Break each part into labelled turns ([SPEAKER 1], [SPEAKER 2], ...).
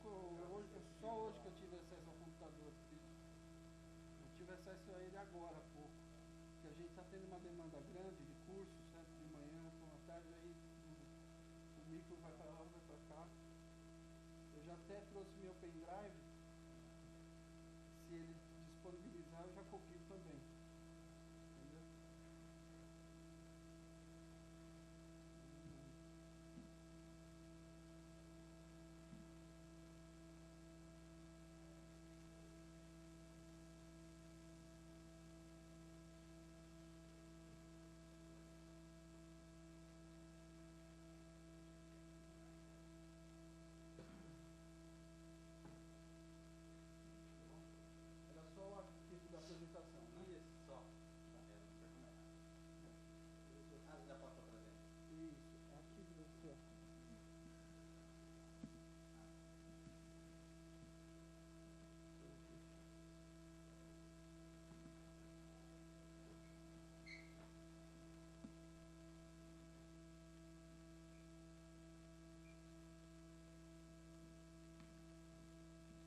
[SPEAKER 1] só hoje que eu tive acesso ao computador. Eu tive acesso a ele agora há pouco. Porque a gente está tendo uma demanda grande de cursos, sempre de manhã, à tarde, aí o micro vai para lá, vai para cá. Eu já até trouxe meu pendrive. Se ele disponibilizar, eu já copio também. Entendeu? Era só o arquivo da apresentação, né?
[SPEAKER 2] Isso, só. Ah, você já passou pra gente?
[SPEAKER 1] Isso, arquivo do seu.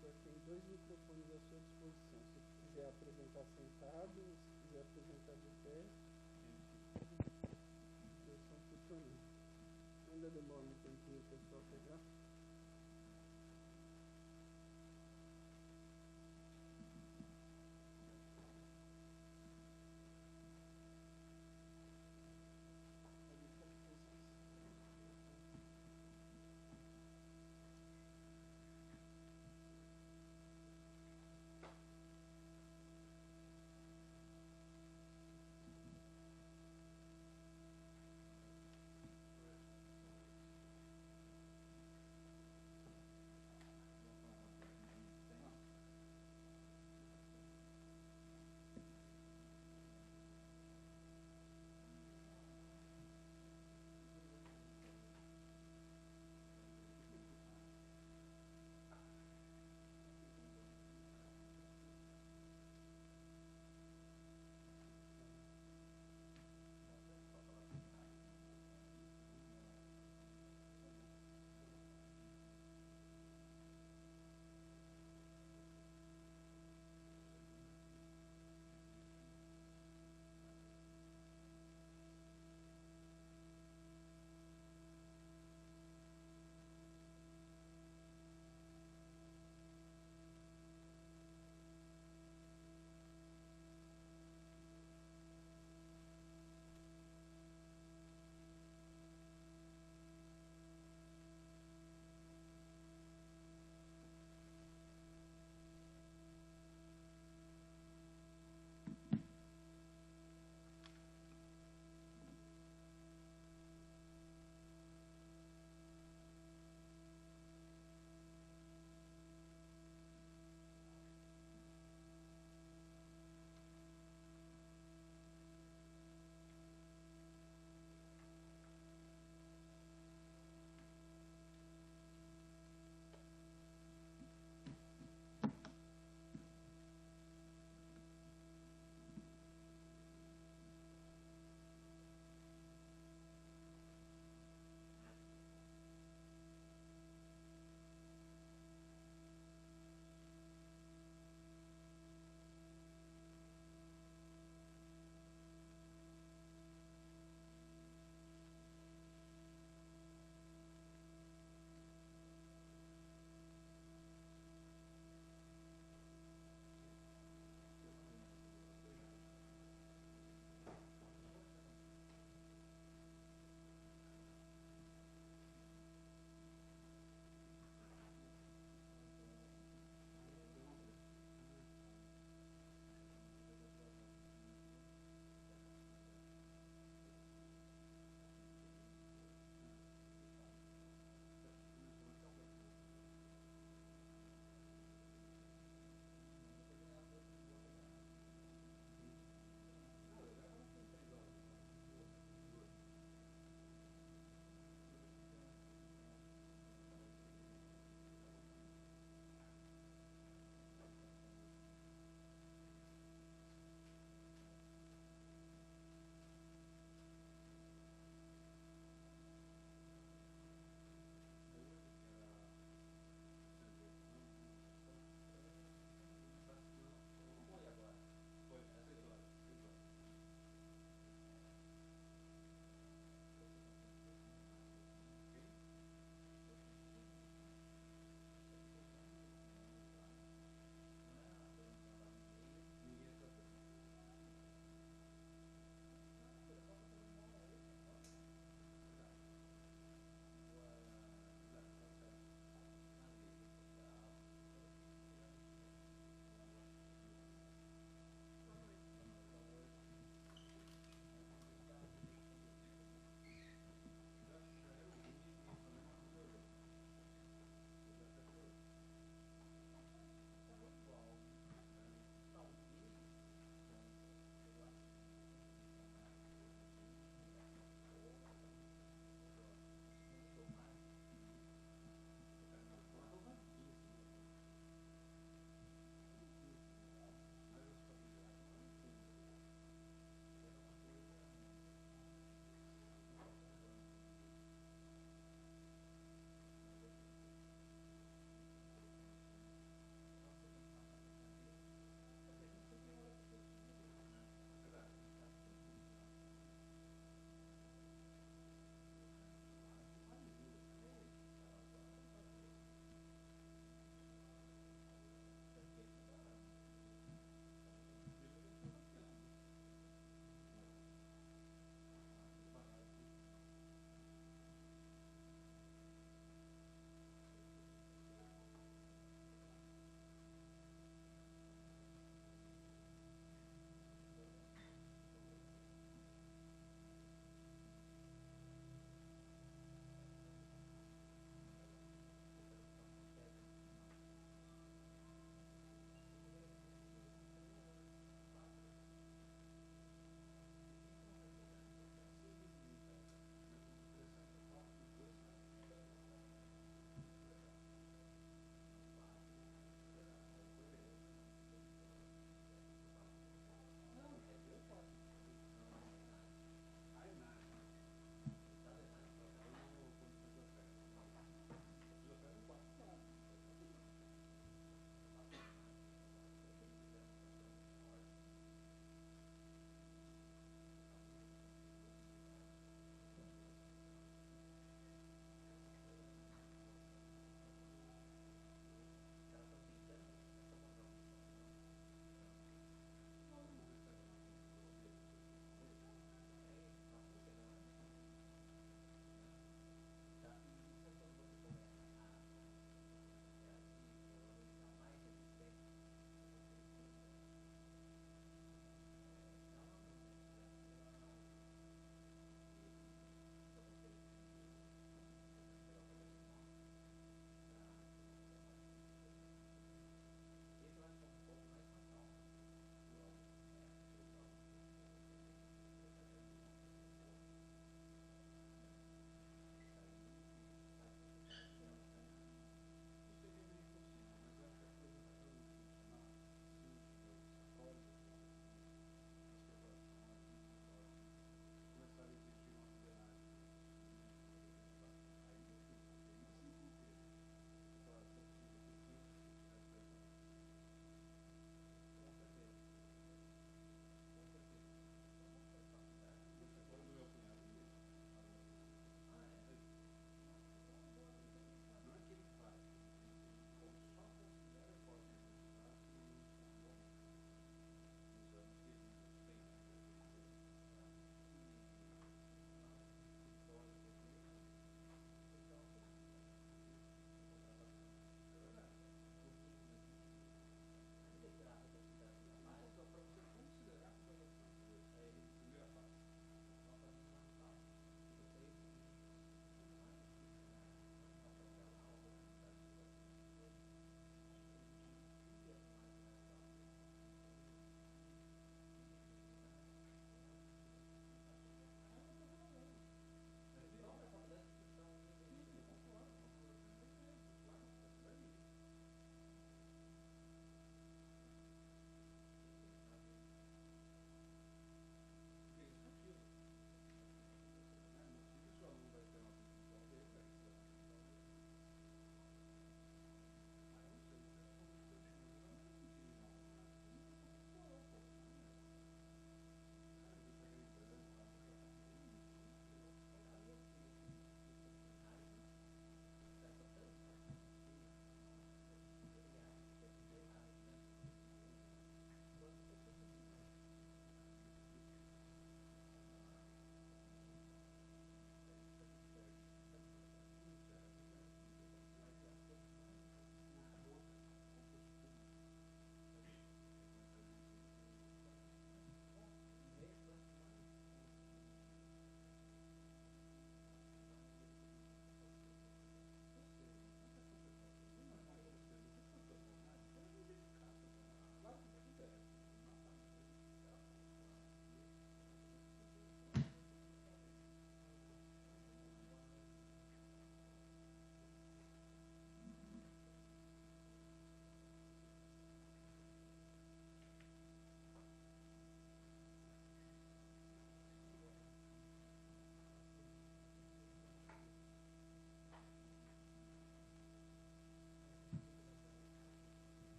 [SPEAKER 1] Só tem 2 microfones à sua disposição. Se quiser apresentar sentado, se quiser apresentar de pé, os dois estão funcionando. Ainda demora um tempinho o pessoal pegar.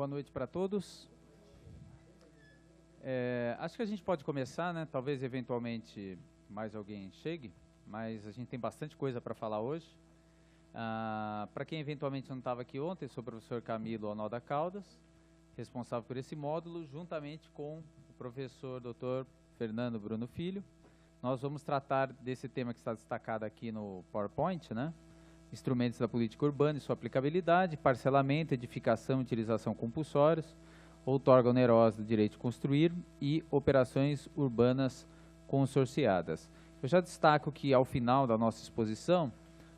[SPEAKER 3] Boa noite para todos. Acho que a gente pode começar, né? Talvez, eventualmente, mais alguém chegue, mas a gente tem bastante coisa para falar hoje. Para quem eventualmente não estava aqui ontem, sou o professor Camilo Honalda Caldas, responsável por esse módulo, juntamente com o professor Dr. Fernando Bruno Filho. Nós vamos tratar desse tema que está destacado aqui no PowerPoint, né? Instrumentos da política urbana e sua aplicabilidade, parcelamento, edificação e utilização compulsórios, outorga onerosa do direito de construir e operações urbanas consorciadas. Eu já destaco que ao final da nossa exposição,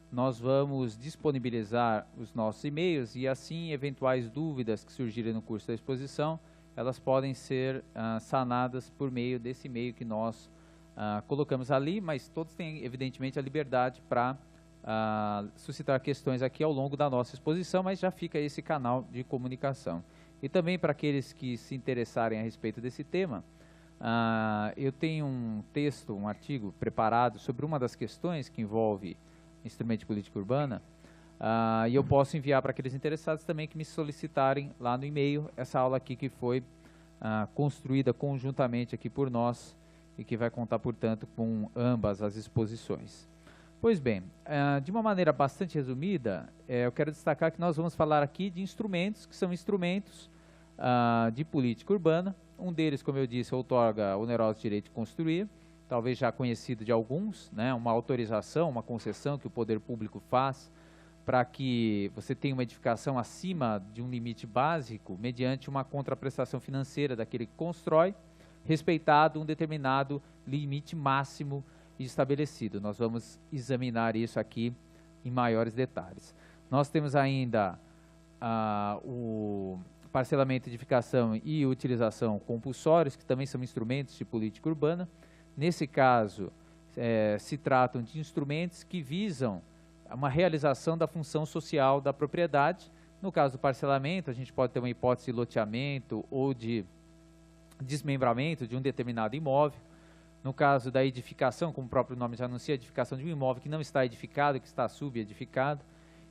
[SPEAKER 3] nós vamos disponibilizar os nossos e-mails e assim eventuais dúvidas que surgirem no curso da exposição, elas podem ser sanadas por meio desse e-mail que nós colocamos ali, mas todos têm evidentemente a liberdade para suscitar questões aqui ao longo da nossa exposição, mas já fica esse canal de comunicação. E também para aqueles que se interessarem a respeito desse tema, eu tenho um texto, um artigo preparado sobre uma das questões que envolve instrumento de política urbana, e eu posso enviar para aqueles interessados também que me solicitarem lá no e-mail essa aula aqui que foi construída conjuntamente aqui por nós e que vai contar, portanto, com ambas as exposições. Pois bem, de uma maneira bastante resumida, eu quero destacar que nós vamos falar aqui de instrumentos, que são instrumentos de política urbana. Um deles, como eu disse, outorga oneroso direito de construir, talvez já conhecido de alguns, né, uma autorização, uma concessão que o poder público faz para que você tenha uma edificação acima de um limite básico, mediante uma contraprestação financeira daquele que constrói, respeitado um determinado limite máximo estabelecido. Nós vamos examinar isso aqui em maiores detalhes. Nós temos ainda o parcelamento, edificação e utilização compulsórios, que também são instrumentos de política urbana. Nesse caso, se tratam de instrumentos que visam uma realização da função social da propriedade. No caso do parcelamento, a gente pode ter uma hipótese de loteamento ou de desmembramento de um determinado imóvel. No caso da edificação, como o próprio nome já anuncia, a edificação de um imóvel que não está edificado, que está subedificado,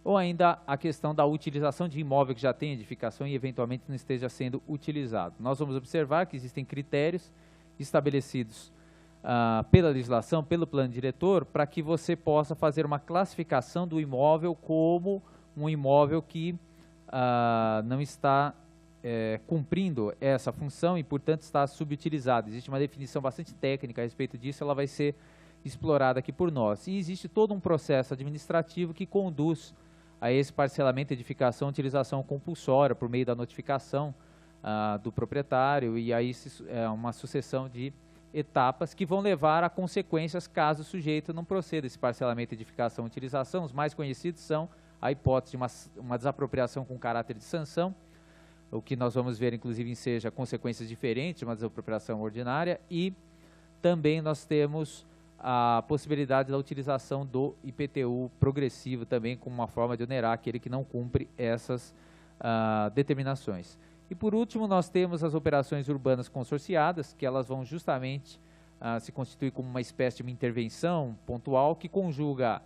[SPEAKER 3] ou ainda a questão da utilização de imóvel que já tem edificação e eventualmente não esteja sendo utilizado. Nós vamos observar que existem critérios estabelecidos pela legislação, pelo plano diretor, para que você possa fazer uma classificação do imóvel como um imóvel que não está cumprindo essa função e, portanto, está subutilizado. Existe uma definição bastante técnica a respeito disso, ela vai ser explorada aqui por nós. E existe todo um processo administrativo que conduz a esse parcelamento, edificação, utilização compulsória por meio da notificação do proprietário, e aí é uma sucessão de etapas que vão levar a consequências caso o sujeito não proceda esse parcelamento, edificação, utilização. Os mais conhecidos são a hipótese de uma desapropriação com caráter de sanção, o que nós vamos ver, inclusive, seja consequências diferentes de uma desapropriação ordinária, e também nós temos a possibilidade da utilização do IPTU progressivo também como uma forma de onerar aquele que não cumpre essas determinações. E por último, nós temos as operações urbanas consorciadas, que elas vão justamente se constituir como uma espécie de uma intervenção pontual que conjuga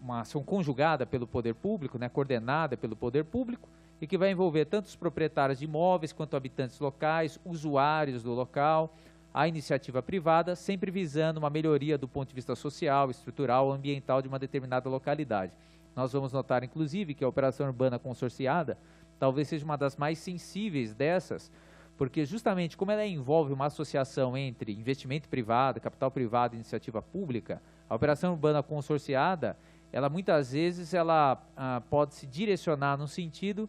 [SPEAKER 3] uma ação conjugada pelo poder público, né, coordenada pelo poder público, e que vai envolver tanto os proprietários de imóveis quanto habitantes locais, usuários do local, a iniciativa privada, sempre visando uma melhoria do ponto de vista social, estrutural, ambiental de uma determinada localidade. Nós vamos notar, inclusive, que a operação urbana consorciada talvez seja uma das mais sensíveis dessas, porque justamente como ela envolve uma associação entre investimento privado, capital privado e iniciativa pública, a operação urbana consorciada, ela muitas vezes pode se direcionar no sentido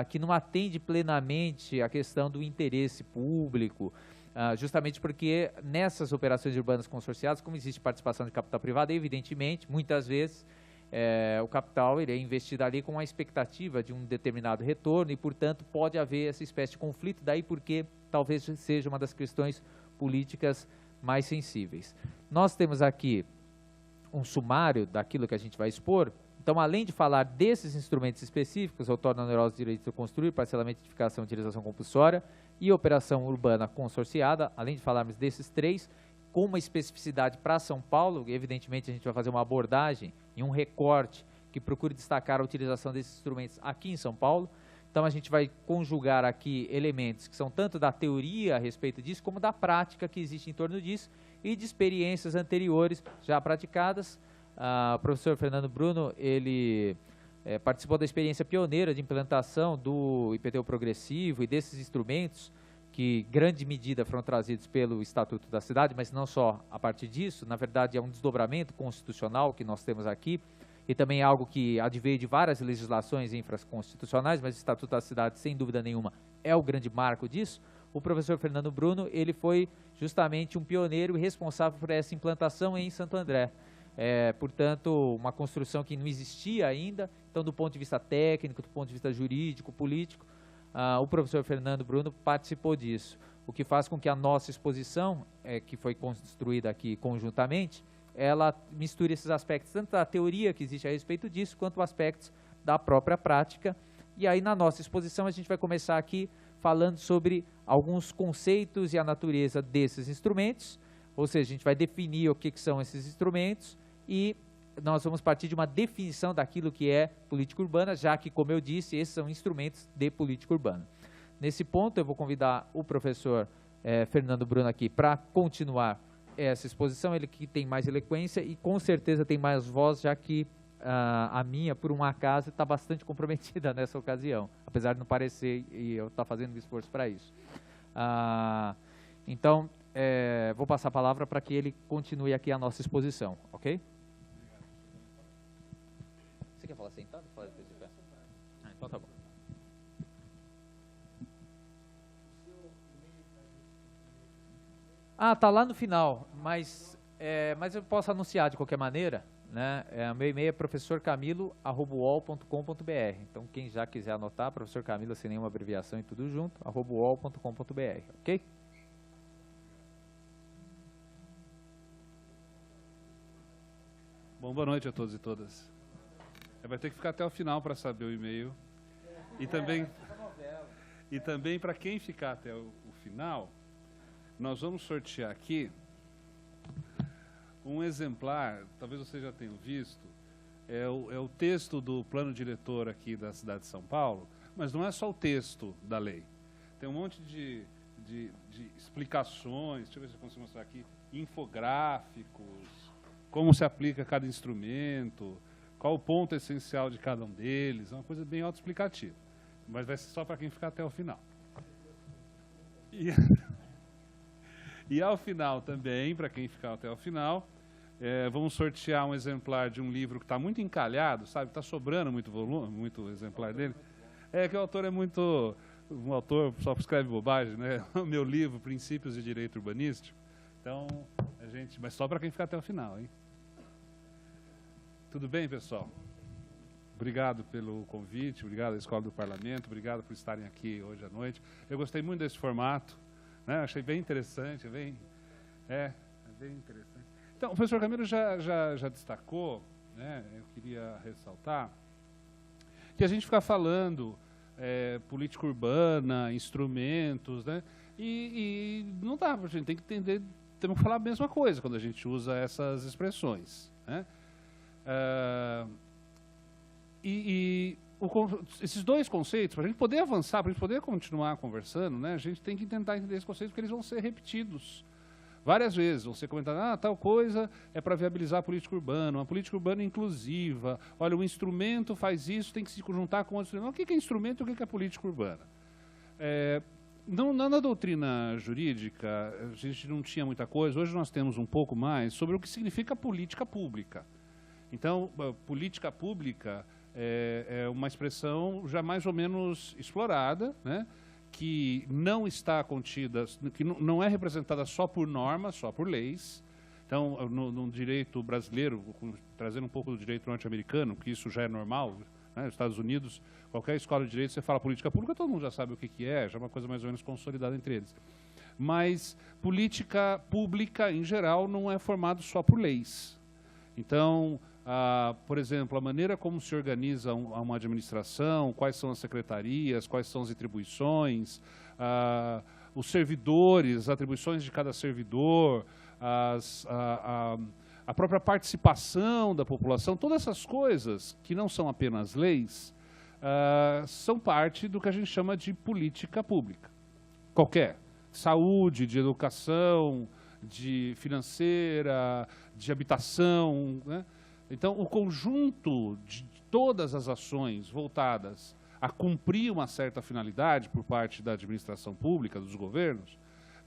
[SPEAKER 3] que não atende plenamente a questão do interesse público, justamente porque nessas operações urbanas consorciadas, como existe participação de capital privado, evidentemente, muitas vezes, o capital ele é investido ali com a expectativa de um determinado retorno e, portanto, pode haver essa espécie de conflito, daí porque talvez seja uma das questões políticas mais sensíveis. Nós temos aqui um sumário daquilo que a gente vai expor. Então, além de falar desses instrumentos específicos, outorga onerosa direito de construir, parcelamento, edificação, utilização compulsória e operação urbana consorciada, além de falarmos desses três, com uma especificidade para São Paulo, evidentemente a gente vai fazer uma abordagem e um recorte que procure destacar a utilização desses instrumentos aqui em São Paulo. Então, a gente vai conjugar aqui elementos que são tanto da teoria a respeito disso, como da prática que existe em torno disso, e de experiências anteriores já praticadas. O professor Fernando Bruno, ele participou da experiência pioneira de implantação do IPTU progressivo e desses instrumentos que, grande medida, foram trazidos pelo Estatuto da Cidade, mas não só a partir disso. Na verdade, é um desdobramento constitucional que nós temos aqui, e também é algo que adveio de várias legislações infraconstitucionais, mas o Estatuto da Cidade, sem dúvida nenhuma, é o grande marco disso. O professor Fernando Bruno, ele foi justamente um pioneiro e responsável por essa implantação em Santo André. Portanto, uma construção que não existia ainda. Então, do ponto de vista técnico, do ponto de vista jurídico, político, o professor Fernando Bruno participou disso, o que faz com que a nossa exposição, que foi construída aqui conjuntamente, ela mistura esses aspectos, tanto da teoria que existe a respeito disso, quanto aspectos da própria prática. E aí, na nossa exposição, a gente vai começar aqui falando sobre alguns conceitos e a natureza desses instrumentos, ou seja, a gente vai definir o que são esses instrumentos e nós vamos partir de uma definição daquilo que é política urbana, já que, como eu disse, esses são instrumentos de política urbana. Nesse ponto, eu vou convidar o professor Fernando Bruno aqui para continuar essa exposição, ele que tem mais eloquência e com certeza tem mais voz, já que a minha, por um acaso, está bastante comprometida nessa ocasião, apesar de não parecer, e eu estou fazendo um esforço para isso. Então, vou passar a palavra para que ele continue aqui a nossa exposição, ok? Você quer falar sentado ou falar depois de pé? Então tá bom. Tá lá no final, mas eu posso anunciar de qualquer maneira, né? Meu e-mail é professorcamilo@uol.com.br. Então, quem já quiser anotar, professor Camilo, sem nenhuma abreviação e tudo junto, @uol.com.br, ok?
[SPEAKER 4] Bom, boa noite a todos e todas. Vai ter que ficar até o final para saber o e-mail. E também para quem ficar até o final, nós vamos sortear aqui um exemplar, talvez vocês já tenham visto, é o texto do plano diretor aqui da cidade de São Paulo, mas não é só o texto da lei. Tem um monte de explicações, deixa eu ver se eu consigo mostrar aqui, infográficos, como se aplica cada instrumento, qual o ponto essencial de cada um deles, é uma coisa bem autoexplicativa, mas vai ser só para quem ficar até o final. E ao final também, para quem ficar até o final, vamos sortear um exemplar de um livro que está muito encalhado, sabe? Está sobrando muito volume, muito exemplar dele. Que o autor é muito... Um autor só escreve bobagem, né? O meu livro, Princípios de Direito Urbanístico. Então, mas só para quem ficar até o final, hein? Tudo bem, pessoal? Obrigado pelo convite, obrigado à Escola do Parlamento, obrigado por estarem aqui hoje à noite. Eu gostei muito desse formato. Achei bem interessante, bem interessante. Então, o professor Camilo já destacou, né, eu queria ressaltar, que a gente fica falando política urbana, instrumentos, né, e não dá, a gente tem que entender, temos que falar a mesma coisa quando a gente usa essas expressões, né. Esses dois conceitos, para a gente poder avançar, para a gente poder continuar conversando, né, a gente tem que tentar entender esses conceitos, porque eles vão ser repetidos várias vezes. Vão ser comentados, tal coisa é para viabilizar a política urbana, uma política urbana inclusiva. Olha, o instrumento faz isso, tem que se juntar com outros instrumentos. O que é instrumento e o que é política urbana? Na doutrina jurídica, a gente não tinha muita coisa, hoje nós temos um pouco mais sobre o que significa política pública. Então, política pública é uma expressão já mais ou menos explorada, né, que não está contida, que não é representada só por normas, só por leis. Então, no direito brasileiro, trazendo um pouco do direito norte-americano, que isso já é normal, né, nos Estados Unidos, qualquer escola de direito, você fala política pública, todo mundo já sabe o que é, já é uma coisa mais ou menos consolidada entre eles. Mas política pública, em geral, não é formada só por leis. Então, por exemplo, a maneira como se organiza uma administração, quais são as secretarias, quais são as atribuições, os servidores, as atribuições de cada servidor, a própria participação da população, todas essas coisas que não são apenas leis, são parte do que a gente chama de política pública. Qualquer. Saúde, de educação, de financeira, de habitação, né? Então, o conjunto de todas as ações voltadas a cumprir uma certa finalidade por parte da administração pública, dos governos,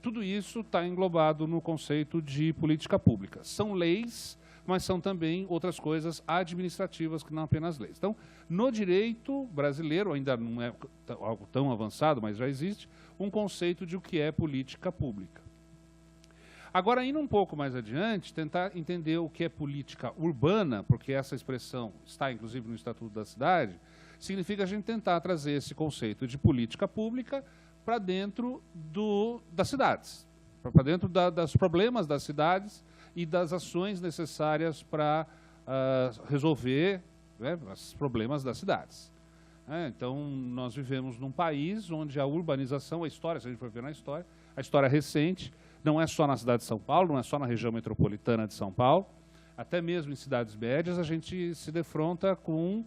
[SPEAKER 4] tudo isso está englobado no conceito de política pública. São leis, mas são também outras coisas administrativas que não apenas leis. Então, no direito brasileiro, ainda não é algo tão avançado, mas já existe, um conceito de o que é política pública. Agora, indo um pouco mais adiante, tentar entender o que é política urbana, porque essa expressão está, inclusive, no Estatuto da Cidade, significa a gente tentar trazer esse conceito de política pública para dentro das cidades, para dentro dos problemas das cidades e das ações necessárias para resolver, né, os problemas das cidades. Então, nós vivemos num país onde a urbanização, a história, se a gente for ver na história, a história recente, não é só na cidade de São Paulo, não é só na região metropolitana de São Paulo, até mesmo em cidades médias a gente se defronta com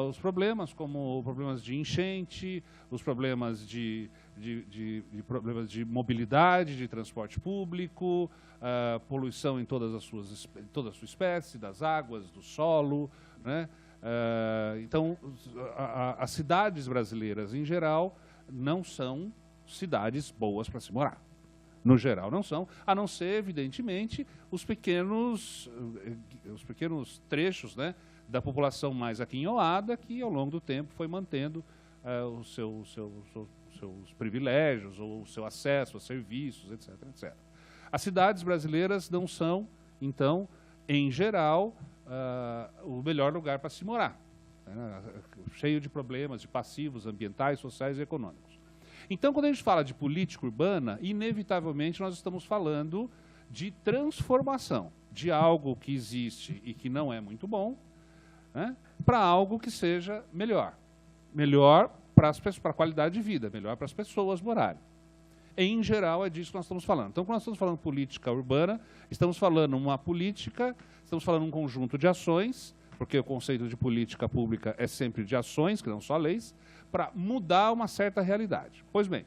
[SPEAKER 4] os problemas, como problemas de enchente, os problemas problemas de mobilidade, de transporte público, poluição em toda a sua espécie, das águas, do solo, né? Então, as cidades brasileiras, em geral, não são cidades boas para se morar. No geral, não são, a não ser, evidentemente, os pequenos trechos, né, da população mais aquinhoada, que, ao longo do tempo, foi mantendo os seus privilégios, ou o seu acesso a serviços, etc., etc. As cidades brasileiras não são, então, em geral, o melhor lugar para se morar, né, cheio de problemas, de passivos ambientais, sociais e econômicos. Então, quando a gente fala de política urbana, inevitavelmente nós estamos falando de transformação de algo que existe e que não é muito bom, né, para algo que seja melhor. Melhor para a qualidade de vida, melhor para as pessoas morarem. Em geral, é disso que nós estamos falando. Então, quando nós estamos falando política urbana, estamos falando uma política, estamos falando um conjunto de ações, porque o conceito de política pública é sempre de ações, que não só leis, para mudar uma certa realidade. Pois bem,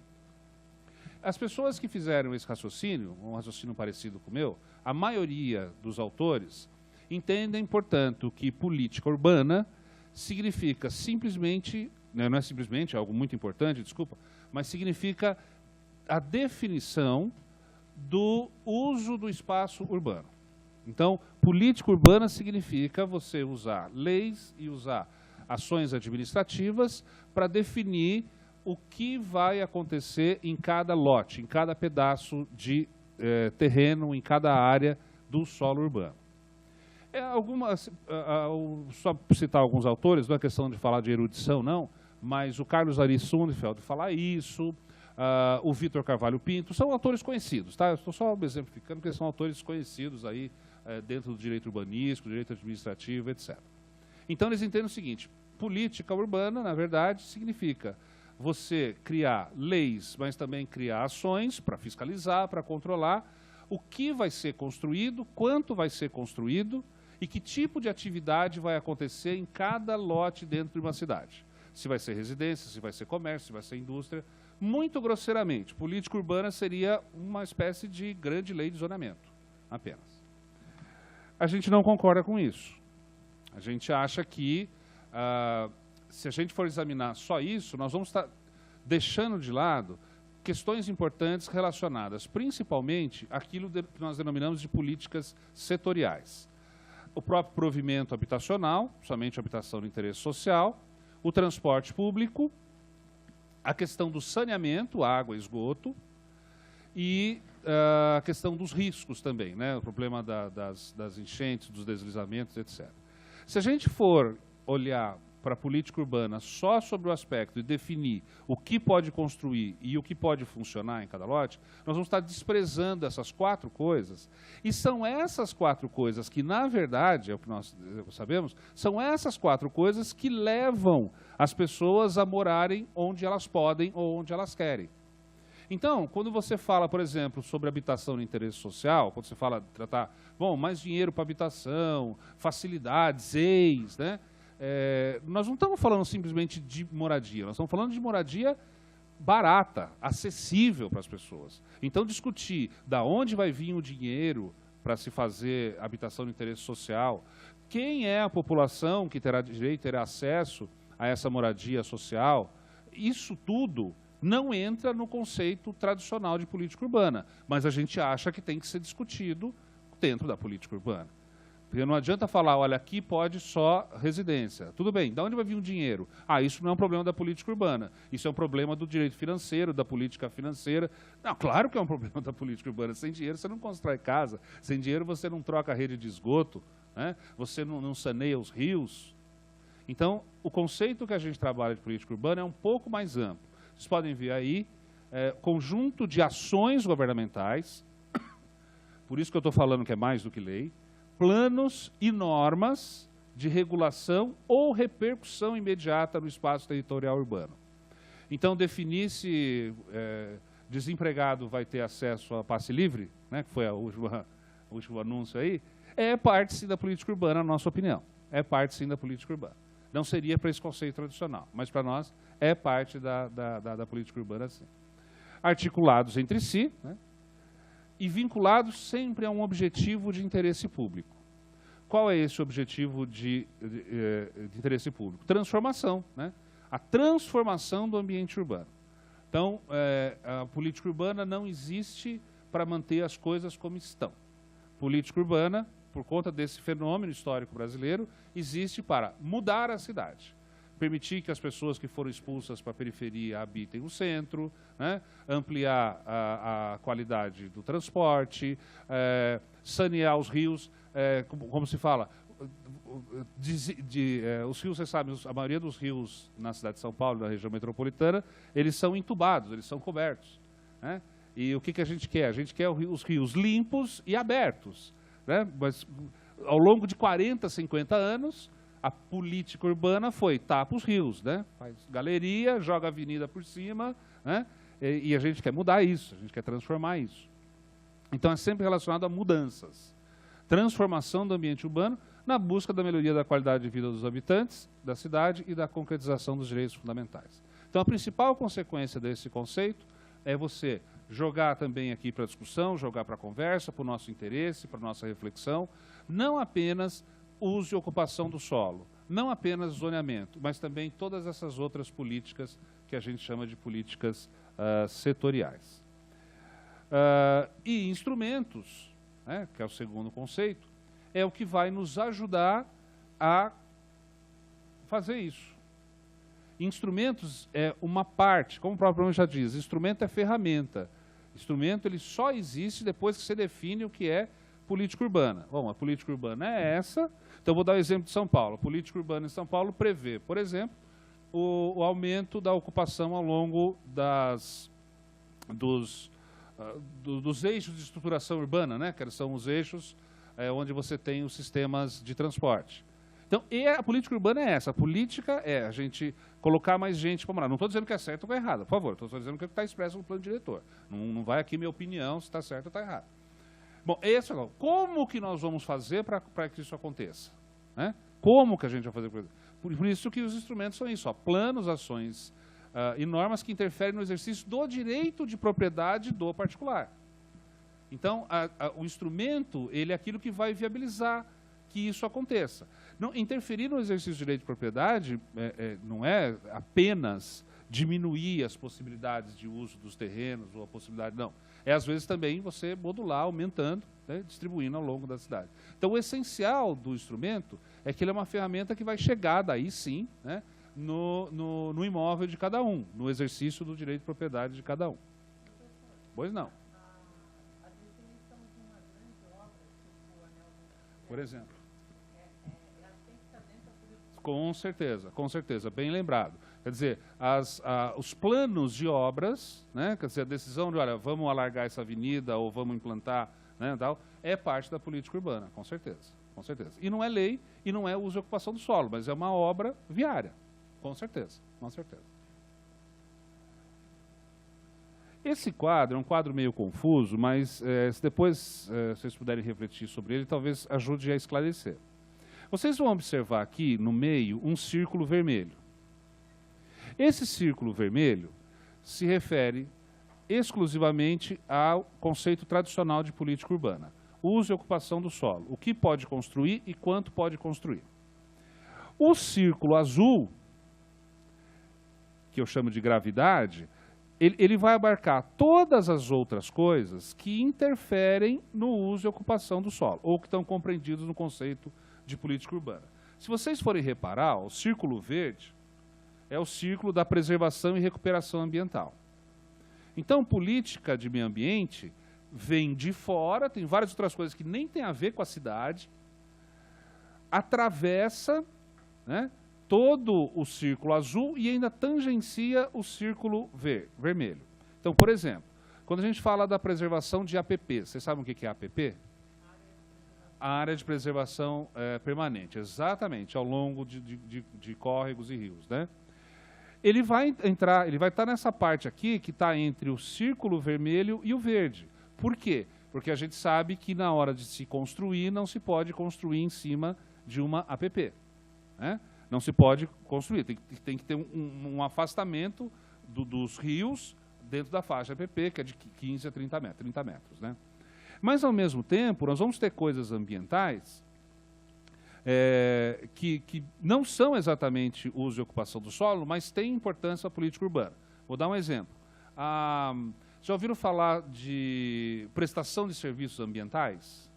[SPEAKER 4] as pessoas que fizeram esse raciocínio, um raciocínio parecido com o meu, a maioria dos autores entendem, portanto, que política urbana significa simplesmente, não é simplesmente, é algo muito importante, desculpa, mas significa a definição do uso do espaço urbano. Então, política urbana significa você usar leis e usar ações administrativas para definir o que vai acontecer em cada lote, em cada pedaço de terreno, em cada área do solo urbano. Só citar alguns autores, não é questão de falar de erudição, não, mas o Carlos Ari Sundfeld fala isso, o Vitor Carvalho Pinto, são autores conhecidos, tá? Eu estou só exemplificando porque são autores conhecidos aí dentro do direito urbanístico, direito administrativo, etc. Então, eles entendem o seguinte: política urbana, na verdade, significa você criar leis, mas também criar ações para fiscalizar, para controlar o que vai ser construído, quanto vai ser construído e que tipo de atividade vai acontecer em cada lote dentro de uma cidade. Se vai ser residência, se vai ser comércio, se vai ser indústria. Muito grosseiramente, política urbana seria uma espécie de grande lei de zonamento, apenas. A gente não concorda com isso. A gente acha que, se a gente for examinar só isso, nós vamos estar deixando de lado questões importantes relacionadas, principalmente, àquilo que nós denominamos de políticas setoriais. O próprio provimento habitacional, somente habitação de interesse social, o transporte público, a questão do saneamento, água e esgoto, e a questão dos riscos também, né? O problema das enchentes, dos deslizamentos, etc. Se a gente for olhar para a política urbana só sobre o aspecto de definir o que pode construir e o que pode funcionar em cada lote, nós vamos estar desprezando essas quatro coisas. E são essas quatro coisas que, na verdade, é o que nós sabemos, são essas quatro coisas que levam as pessoas a morarem onde elas podem ou onde elas querem. Então, quando você fala, por exemplo, sobre habitação de interesse social, quando você fala de tratar, bom, mais dinheiro para habitação, facilidades, EIs, né? nós não estamos falando simplesmente de moradia, nós estamos falando de moradia barata, acessível para as pessoas. Então, discutir da onde vai vir o dinheiro para se fazer habitação de interesse social, quem é a população que terá direito, terá acesso a essa moradia social, isso tudo não entra no conceito tradicional de política urbana, mas a gente acha que tem que ser discutido dentro da política urbana. Porque não adianta falar, olha, aqui pode só residência. Tudo bem, de onde vai vir o dinheiro? Isso não é um problema da política urbana. Isso é um problema do direito financeiro, da política financeira. Não, claro que é um problema da política urbana. Sem dinheiro você não constrói casa. Sem dinheiro você não troca a rede de esgoto, né? Você não saneia os rios. Então, o conceito que a gente trabalha de política urbana é um pouco mais amplo. Vocês podem ver aí, conjunto de ações governamentais, por isso que eu estou falando que é mais do que lei, planos e normas de regulação ou repercussão imediata no espaço territorial urbano. Então, definir se desempregado vai ter acesso a passe livre, né, que foi o último anúncio aí, é parte, sim, da política urbana, na nossa opinião. É parte, sim, da política urbana. Não seria para esse conceito tradicional, mas para nós é parte da política urbana, sim. Articulados entre si, né, e vinculados sempre a um objetivo de interesse público. Qual é esse objetivo de interesse público? Transformação, né? A transformação do ambiente urbano. Então, a política urbana não existe para manter as coisas como estão. Política urbana, por conta desse fenômeno histórico brasileiro, existe para mudar a cidade. Permitir que as pessoas que foram expulsas para a periferia habitem o centro, né? Ampliar a qualidade do transporte, sanear os rios, como se fala, os rios, vocês sabem, a maioria dos rios na cidade de São Paulo, na região metropolitana, eles são entubados, eles são cobertos, né? E o que a gente quer? A gente quer os rios limpos e abertos, né? Mas ao longo de 40, 50 anos, a política urbana foi tapa os rios, né? Faz galeria, joga a avenida por cima, né? E a gente quer mudar isso, a gente quer transformar isso. Então é sempre relacionado a mudanças. Transformação do ambiente urbano na busca da melhoria da qualidade de vida dos habitantes da cidade e da concretização dos direitos fundamentais. Então a principal consequência desse conceito é você jogar também aqui para discussão, jogar para conversa, para o nosso interesse, para a nossa reflexão, não apenas uso e ocupação do solo, não apenas zoneamento, mas também todas essas outras políticas que a gente chama de políticas setoriais. E instrumentos, né, que é o segundo conceito, é o que vai nos ajudar a fazer isso. Instrumentos é uma parte, como o próprio nome já diz, instrumento é ferramenta. Instrumento ele só existe depois que você define o que é política urbana. Bom, a política urbana é essa. Então, vou dar o exemplo de São Paulo. A política urbana em São Paulo prevê, por exemplo, o aumento da ocupação ao longo dos eixos de estruturação urbana, né? Que são os eixos onde você tem os sistemas de transporte. Então, a política urbana é essa. A política é a gente colocar mais gente para morar. Não estou dizendo que é certo ou que é errado, por favor. Estou dizendo que está expresso no plano diretor. Não vai aqui minha opinião se está certo ou está errado. Bom, como que nós vamos fazer para que isso aconteça? Né? Como que a gente vai fazer? Por isso que os instrumentos são isso, planos, ações e normas que interferem no exercício do direito de propriedade do particular. Então, o instrumento, ele é aquilo que vai viabilizar que isso aconteça. Não, interferir no exercício do direito de propriedade não é apenas diminuir as possibilidades de uso dos terrenos ou a possibilidade, não. É, às vezes, também você modular, aumentando, né, distribuindo ao longo da cidade. Então, o essencial do instrumento é que ele é uma ferramenta que vai chegar, daí sim, né, no imóvel de cada um, no exercício do direito de propriedade de cada um. Pois não.
[SPEAKER 5] A definição de uma grande obra, tipo o Anel do
[SPEAKER 4] Por exemplo.
[SPEAKER 5] ela tem que estar dentro da política.
[SPEAKER 4] Com certeza, bem lembrado. Quer dizer, os planos de obras, né, quer dizer, a decisão de, olha, vamos alargar essa avenida ou vamos implantar, né, tal, é parte da política urbana, com certeza, com certeza. E não é lei e não é uso e ocupação do solo, mas é uma obra viária, com certeza, com certeza. Esse quadro é um quadro meio confuso, mas se depois vocês puderem refletir sobre ele, talvez ajude a esclarecer. Vocês vão observar aqui no meio um círculo vermelho. Esse círculo vermelho se refere exclusivamente ao conceito tradicional de política urbana. Uso e ocupação do solo. O que pode construir e quanto pode construir. O círculo azul, que eu chamo de gravidade, ele vai abarcar todas as outras coisas que interferem no uso e ocupação do solo, ou que estão compreendidos no conceito de política urbana. Se vocês forem reparar, o círculo verde é o círculo da preservação e recuperação ambiental. Então, política de meio ambiente vem de fora, tem várias outras coisas que nem tem a ver com a cidade, atravessa, né, todo o círculo azul e ainda tangencia o círculo vermelho. Então, por exemplo, quando a gente fala da preservação de APP, vocês sabem o que é APP? A área de preservação permanente, exatamente, ao longo de córregos e rios, né? Ele vai estar nessa parte aqui que está entre o círculo vermelho e o verde. Por quê? Porque a gente sabe que na hora de se construir, não se pode construir em cima de uma APP, né? Não se pode construir, tem que ter um afastamento dos rios dentro da faixa APP, que é de 15 a 30 metros, né? Mas, ao mesmo tempo, nós vamos ter coisas ambientais que não são exatamente uso e ocupação do solo, mas têm importância política urbana. Vou dar um exemplo. Já ouviram falar de prestação de serviços ambientais?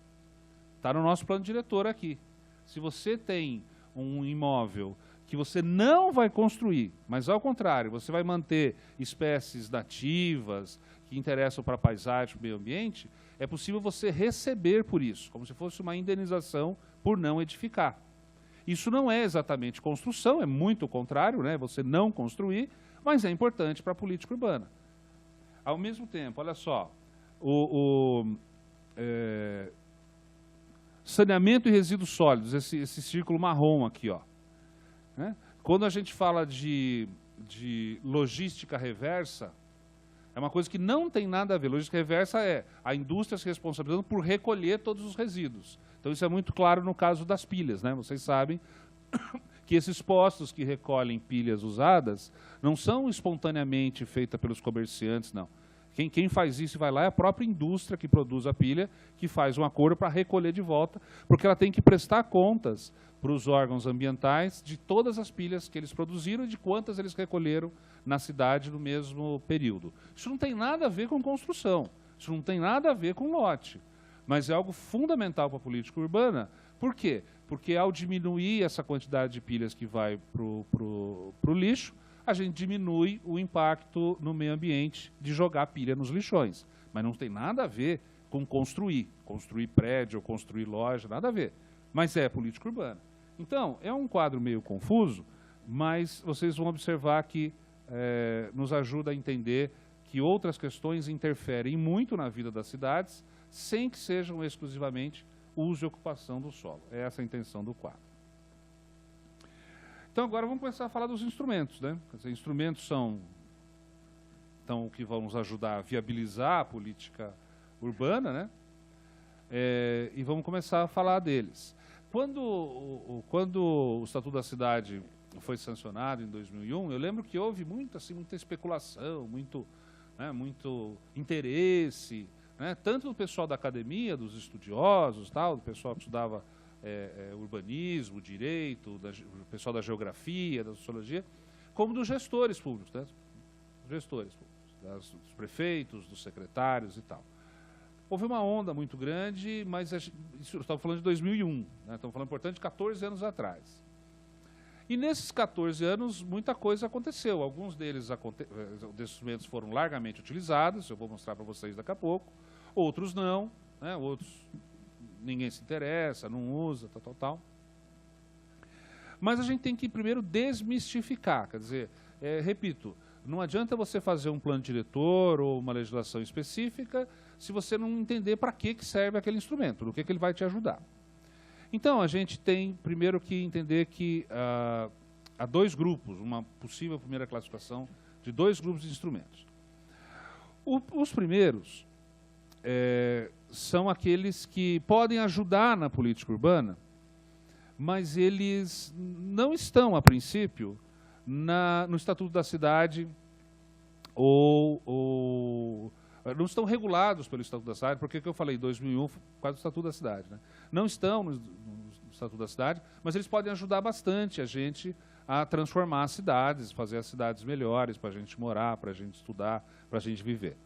[SPEAKER 4] Está no nosso plano diretor aqui. Se você tem um imóvel que você não vai construir, mas, ao contrário, você vai manter espécies nativas que interessam para a paisagem, para o meio ambiente, é possível você receber por isso, como se fosse uma indenização por não edificar. Isso não é exatamente construção, é muito o contrário, né? Você não construir, mas é importante para a política urbana. Ao mesmo tempo, olha só, saneamento e resíduos sólidos, esse círculo marrom aqui, ó, né? Quando a gente fala de logística reversa, é uma coisa que não tem nada a ver. Logística reversa é a indústria se responsabilizando por recolher todos os resíduos. Então, isso é muito claro no caso das pilhas, né? Vocês sabem que esses postos que recolhem pilhas usadas não são espontaneamente feitas pelos comerciantes, não. Quem faz isso e vai lá é a própria indústria que produz a pilha, que faz um acordo para recolher de volta, porque ela tem que prestar contas para os órgãos ambientais de todas as pilhas que eles produziram e de quantas eles recolheram na cidade no mesmo período. Isso não tem nada a ver com construção, isso não tem nada a ver com lote, mas é algo fundamental para a política urbana. Por quê? Porque ao diminuir essa quantidade de pilhas que vai para o lixo, a gente diminui o impacto no meio ambiente de jogar pilha nos lixões. Mas não tem nada a ver com construir prédio ou construir loja, nada a ver. Mas é política urbana. Então, é um quadro meio confuso, mas vocês vão observar que nos ajuda a entender que outras questões interferem muito na vida das cidades, sem que sejam exclusivamente uso e ocupação do solo. É essa a intenção do quadro. Então, agora vamos começar a falar dos instrumentos, né? Quer dizer, instrumentos são o que vão nos ajudar a viabilizar a política urbana, né? E vamos começar a falar deles. Quando o Estatuto da Cidade foi sancionado em 2001, eu lembro que houve muita especulação, muito interesse, né? Tanto do pessoal da academia, dos estudiosos, do pessoal que estudava urbanismo, direito, do pessoal da geografia, da sociologia, como dos gestores públicos, né? Gestores públicos, dos prefeitos, dos secretários e tal. Houve uma onda muito grande, mas isso estamos falando de 2001, né? Estamos falando, portanto, de 14 anos atrás. E nesses 14 anos, muita coisa aconteceu. Alguns desses instrumentos foram largamente utilizados, eu vou mostrar para vocês daqui a pouco. Outros não, né? Outros ninguém se interessa, não usa, tal. Mas a gente tem que primeiro desmistificar, quer dizer, repito, não adianta você fazer um plano diretor ou uma legislação específica se você não entender para que serve aquele instrumento, no que ele vai te ajudar. Então, a gente tem primeiro que entender que há dois grupos, uma possível primeira classificação de dois grupos de instrumentos. Os primeiros são aqueles que podem ajudar na política urbana, mas eles não estão, a princípio, no Estatuto da Cidade ou não estão regulados pelo Estatuto da Cidade, porque que eu falei, 2001, por causa do Estatuto da Cidade, né? Não estão no Estatuto da Cidade, mas eles podem ajudar bastante a gente a transformar as cidades, fazer as cidades melhores para a gente morar, para a gente estudar, para a gente viver.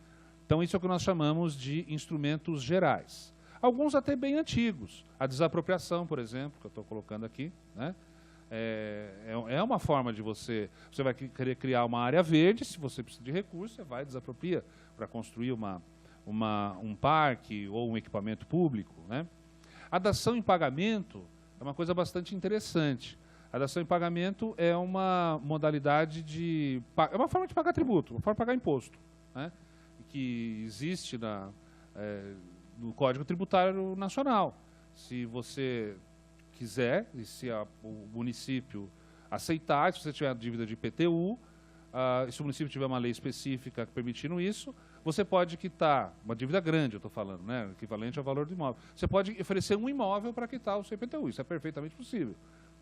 [SPEAKER 4] Então, isso é o que nós chamamos de instrumentos gerais. Alguns até bem antigos. A desapropriação, por exemplo, que eu estou colocando aqui, né? É uma forma de você vai querer criar uma área verde, se você precisa de recursos, você vai e desapropria para construir um parque ou um equipamento público, né? A dação em pagamento é uma coisa bastante interessante. A dação em pagamento é uma modalidade é uma forma de pagar tributo, uma forma de pagar imposto, né? Que existe no Código Tributário Nacional. Se você quiser, e se o município aceitar, se você tiver dívida de IPTU, se o município tiver uma lei específica permitindo isso, você pode quitar, uma dívida grande, eu estou falando, né, equivalente ao valor do imóvel. Você pode oferecer um imóvel para quitar o seu IPTU, isso é perfeitamente possível.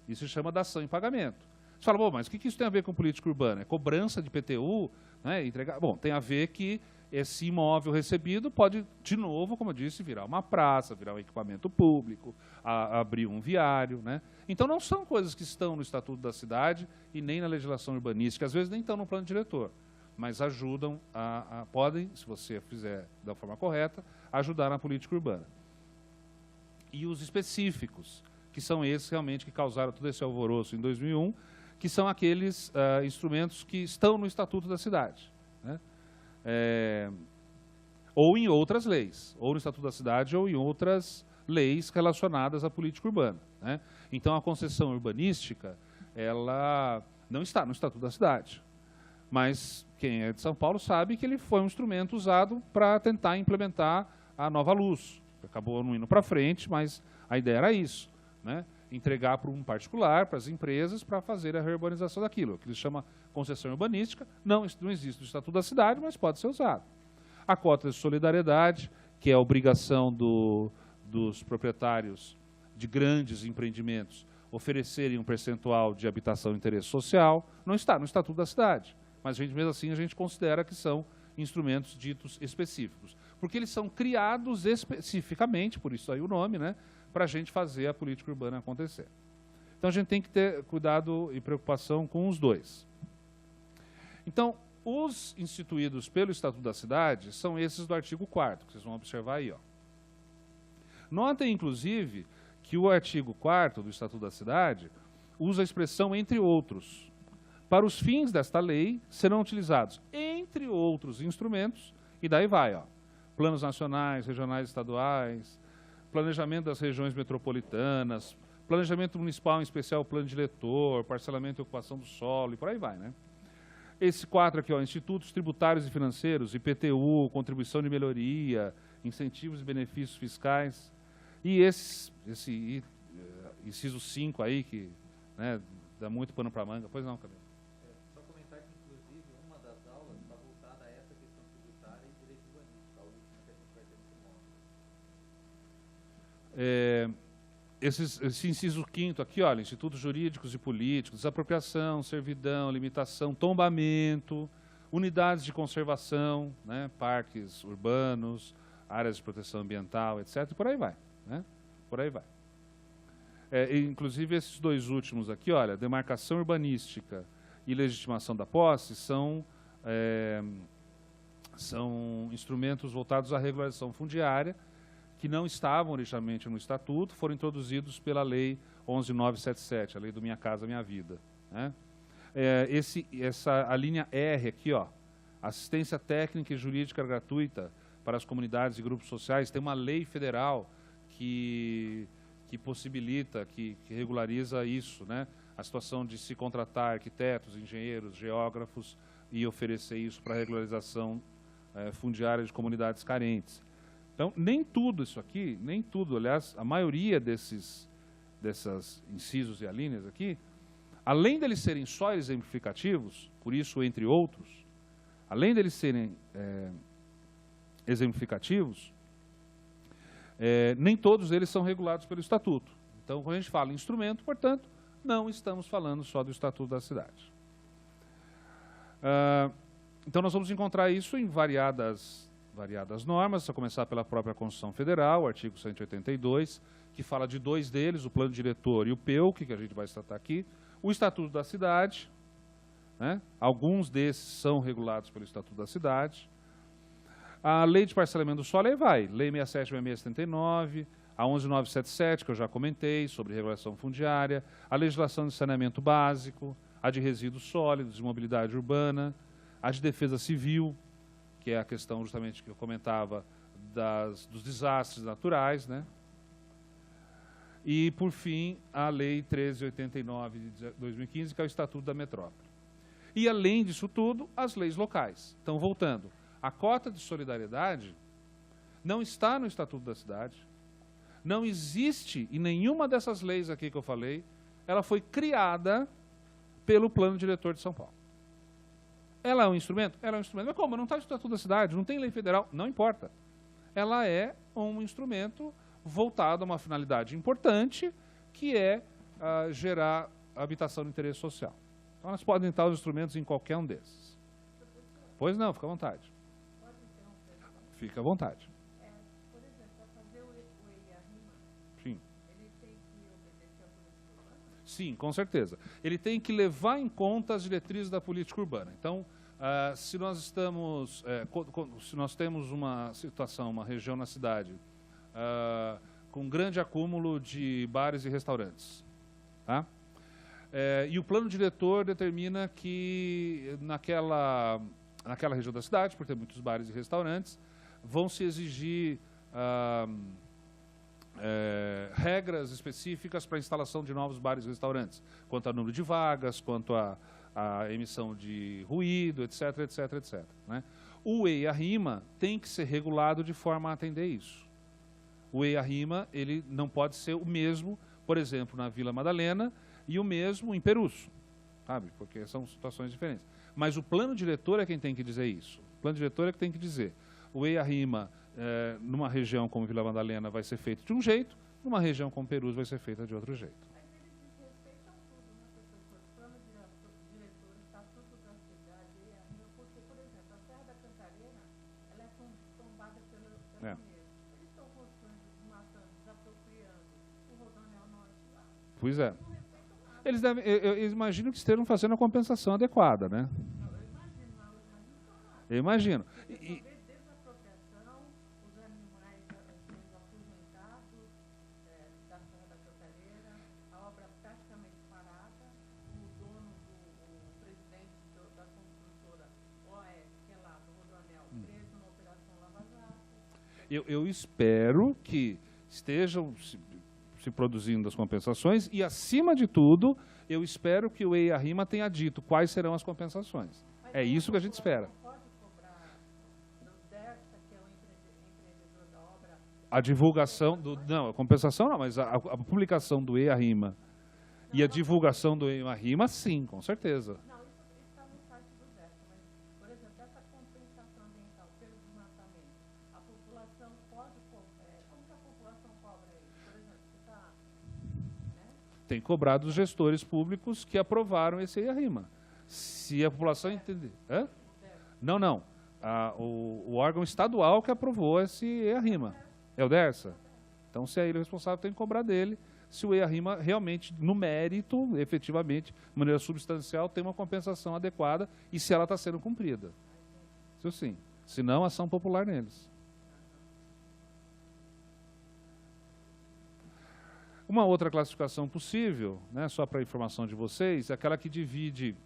[SPEAKER 4] Isso se chama dação em pagamento. Você fala, bom, mas o que isso tem a ver com política urbana? É cobrança de IPTU, né, entregar? Bom, tem a ver que esse imóvel recebido pode, de novo, como eu disse, virar uma praça, virar um equipamento público, abrir um viário, né? Então, não são coisas que estão no Estatuto da Cidade e nem na legislação urbanística, às vezes nem estão no plano diretor, mas ajudam, podem, se você fizer da forma correta, ajudar na política urbana. E os específicos, que são esses realmente que causaram todo esse alvoroço em 2001, que são aqueles instrumentos que estão no Estatuto da Cidade, né? Ou em outras leis, ou no Estatuto da Cidade, ou em outras leis relacionadas à política urbana, né? Então, a concessão urbanística, ela não está no Estatuto da Cidade. Mas quem é de São Paulo sabe que ele foi um instrumento usado para tentar implementar a Nova Luz. Acabou não indo para frente, mas a ideia era isso, né? Entregar para um particular, para as empresas, para fazer a reurbanização daquilo, que eles chamam concessão urbanística. Não existe no Estatuto da Cidade, mas pode ser usado. A cota de solidariedade, que é a obrigação dos proprietários de grandes empreendimentos oferecerem um percentual de habitação de interesse social, não está no Estatuto da Cidade. Mas, mesmo assim, a gente considera que são instrumentos ditos específicos. Porque eles são criados especificamente, por isso aí o nome, né, para a gente fazer a política urbana acontecer. Então, a gente tem que ter cuidado e preocupação com os dois. Então, os instituídos pelo Estatuto da Cidade são esses do artigo 4º, que vocês vão observar aí, ó. Notem, inclusive, que o artigo 4º do Estatuto da Cidade usa a expressão entre outros. Para os fins desta lei, serão utilizados, entre outros instrumentos, e daí vai, ó, planos nacionais, regionais e estaduais, planejamento das regiões metropolitanas, planejamento municipal, em especial plano diretor, parcelamento e ocupação do solo, e por aí vai, né? Esse 4 aqui, ó, institutos tributários e financeiros, IPTU, contribuição de melhoria, incentivos e benefícios fiscais, e esse inciso 5 aí, que, né, dá muito pano para manga. Pois não, Camilo?
[SPEAKER 2] Só comentar que, inclusive, uma das aulas está voltada a essa questão tributária e direito urbanístico, a última que a gente vai ter nesse módulo.
[SPEAKER 4] Esse inciso 5º aqui, olha, institutos jurídicos e políticos, desapropriação, servidão, limitação, tombamento, unidades de conservação, né, parques urbanos, áreas de proteção ambiental, etc., e por aí vai, né? Por aí vai. Inclusive, esses dois últimos aqui, olha, demarcação urbanística e legitimação da posse são instrumentos voltados à regularização fundiária, que não estavam originalmente no Estatuto, foram introduzidos pela Lei 11.977, a Lei do Minha Casa Minha Vida, né? A linha R aqui, ó, assistência técnica e jurídica gratuita para as comunidades e grupos sociais, tem uma lei federal que possibilita, que regulariza isso, né? A situação de se contratar arquitetos, engenheiros, geógrafos e oferecer isso para regularização fundiária de comunidades carentes. Então, nem tudo isso aqui, nem tudo, aliás, a maioria dessas incisos e alíneas aqui, além deles serem só exemplificativos, por isso, entre outros, além deles serem exemplificativos, nem todos eles são regulados pelo Estatuto. Então, quando a gente fala em instrumento, portanto, não estamos falando só do Estatuto da Cidade. Então, nós vamos encontrar isso em variadas normas, a começar pela própria Constituição Federal, o artigo 182, que fala de dois deles, o Plano Diretor e o PEUC, que a gente vai tratar aqui, o Estatuto da Cidade, né? Alguns desses são regulados pelo Estatuto da Cidade, a Lei de Parcelamento do Solo, aí vai, Lei 67.6679, a 11.977, que eu já comentei, sobre regulação fundiária, a legislação de saneamento básico, a de resíduos sólidos, de mobilidade urbana, a de defesa civil, que é a questão justamente que eu comentava dos desastres naturais, né? E, por fim, a Lei 1389 de 2015, que é o Estatuto da Metrópole. E, além disso tudo, as leis locais. Então, voltando, a cota de solidariedade não está no Estatuto da Cidade, não existe em nenhuma dessas leis aqui que eu falei, ela foi criada pelo Plano Diretor de São Paulo. Ela é um instrumento? Ela é um instrumento. Mas como? Não está no Estatuto da Cidade, não tem lei federal? Não importa. Ela é um instrumento voltado a uma finalidade importante, que é gerar habitação de interesse social. Então, elas podem estar os instrumentos em qualquer um desses. Pois não, fica à vontade. Fica à vontade.
[SPEAKER 5] Por exemplo, para fazer o EIA-RIMA,
[SPEAKER 4] Sim.
[SPEAKER 5] ele tem que obedecer a política urbana?
[SPEAKER 4] Sim, com certeza. Ele tem que levar em conta as diretrizes da política urbana. Então, se nós temos uma situação, uma região na cidade com grande acúmulo de bares e restaurantes, tá? E o plano diretor determina que naquela região da cidade, por ter muitos bares e restaurantes, vão se exigir regras específicas para a instalação de novos bares e restaurantes, quanto ao número de vagas, quanto à emissão de ruído, etc., etc., etc., né? O EIA-RIMA tem que ser regulado de forma a atender isso. O EIA-RIMA, ele não pode ser o mesmo, por exemplo, na Vila Madalena, e o mesmo em Perus, sabe? Porque são situações diferentes. Mas o plano diretor é quem tem que dizer isso. O plano diretor é que tem que dizer. O EIA-RIMA, numa região como Vila Madalena, vai ser feito de um jeito, numa região como Perus vai ser feita de outro jeito.
[SPEAKER 5] Mas eles desrespeitam tudo, né, professor? Plano diretor, Estatuto da Cidade, EIA-RIMA, porque, por exemplo, a Serra da Cantareira, ela é tombada pelo mesmo. Eles estão construindo, desmatando, desapropriando o Rodoanel Norte lá.
[SPEAKER 4] Pois é.
[SPEAKER 5] Não respeitam nada.
[SPEAKER 4] Eu imagino que estejam fazendo a compensação adequada, né?
[SPEAKER 5] Não, eu imagino, mas não.
[SPEAKER 4] Eu imagino.
[SPEAKER 5] Porque talvez desapropriação, os animais sendo aposentados da Serra da Cantareira, a obra praticamente parada, o dono, o presidente da construtora OAS, que é lá do Rodoanel, preso na Operação Lava Jato.
[SPEAKER 4] Eu espero que estejam se produzindo as compensações e, acima de tudo, eu espero que o EIA-RIMA tenha dito quais serão as compensações. É isso que a gente espera.
[SPEAKER 5] Não pode cobrar do DERSA, que é o empreendedor da obra.
[SPEAKER 4] A divulgação não, a compensação não, mas a publicação do EIA-RIMA e a divulgação do EIA-RIMA, sim, com certeza.
[SPEAKER 5] Não, isso está no site do DERSA, mas, por exemplo, essa compensação ambiental pelo desmatamento, a população pode cobrar. Como que a população cobra isso? Por exemplo, você está.
[SPEAKER 4] Tem que cobrar dos gestores públicos que aprovaram esse EIA-RIMA. Se a população entender... Hã? Não. O órgão estadual que aprovou esse EIA-RIMA. É o DERSA? Então, se é ele o responsável, tem que cobrar dele. Se o EIA-RIMA realmente, no mérito, efetivamente, de maneira substancial, tem uma compensação adequada e se ela está sendo cumprida. Isso sim. Se não, ação popular neles. Uma outra classificação possível, né, só para informação de vocês, é aquela que divide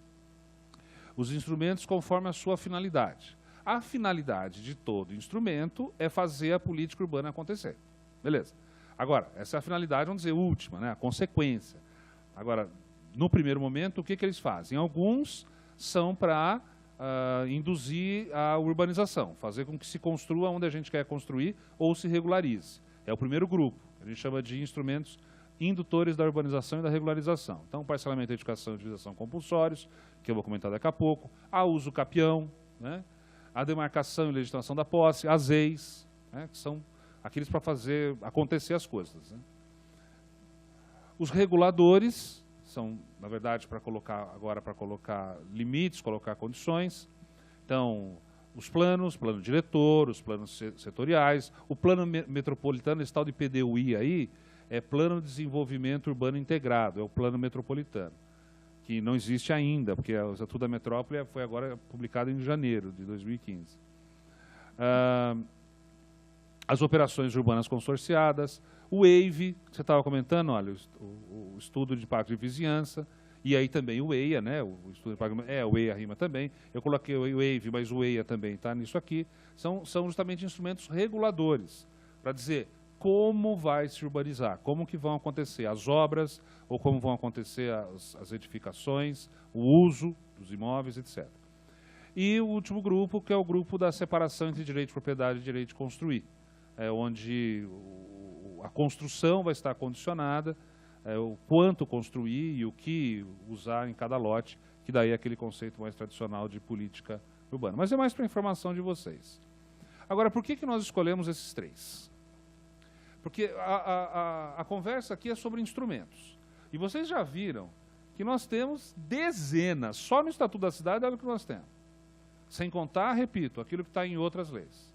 [SPEAKER 4] os instrumentos conforme a sua finalidade. A finalidade de todo instrumento é fazer a política urbana acontecer. Beleza. Agora, essa é a finalidade, vamos dizer, última, né, a consequência. Agora, no primeiro momento, o que eles fazem? Alguns são para induzir a urbanização, fazer com que se construa onde a gente quer construir ou se regularize. É o primeiro grupo, a gente chama de instrumentos indutores da urbanização e da regularização. Então, parcelamento, edificação e utilização compulsórios, que eu vou comentar daqui a pouco, a uso capião, né, a demarcação e legitimação da posse, as EIs, né, que são aqueles para fazer acontecer as coisas, né. Os reguladores são, na verdade, para colocar limites, colocar condições. Então, os planos, plano diretor, os planos setoriais, o plano metropolitano, esse tal de PDUI aí, é Plano de Desenvolvimento Urbano Integrado, é o plano metropolitano, que não existe ainda, porque o Estatuto da Metrópole foi agora publicado em janeiro de 2015. As operações urbanas consorciadas, o WAVE, que você estava comentando, olha, o estudo de impacto de vizinhança, e aí também o EIA, né, o estudo de impacto, o EIA rima também, eu coloquei o WAVE, mas o EIA também está nisso aqui, são justamente instrumentos reguladores, para dizer como vai se urbanizar, como que vão acontecer as obras, ou como vão acontecer as edificações, o uso dos imóveis, etc. E o último grupo, que é o grupo da separação entre direito de propriedade e direito de construir, onde a construção vai estar condicionada, o quanto construir e o que usar em cada lote, que daí é aquele conceito mais tradicional de política urbana. Mas é mais para informação de vocês. Agora, por que nós escolhemos esses três? Porque a conversa aqui é sobre instrumentos. E vocês já viram que nós temos dezenas, só no Estatuto da Cidade, olha o que nós temos. Sem contar, repito, aquilo que está em outras leis.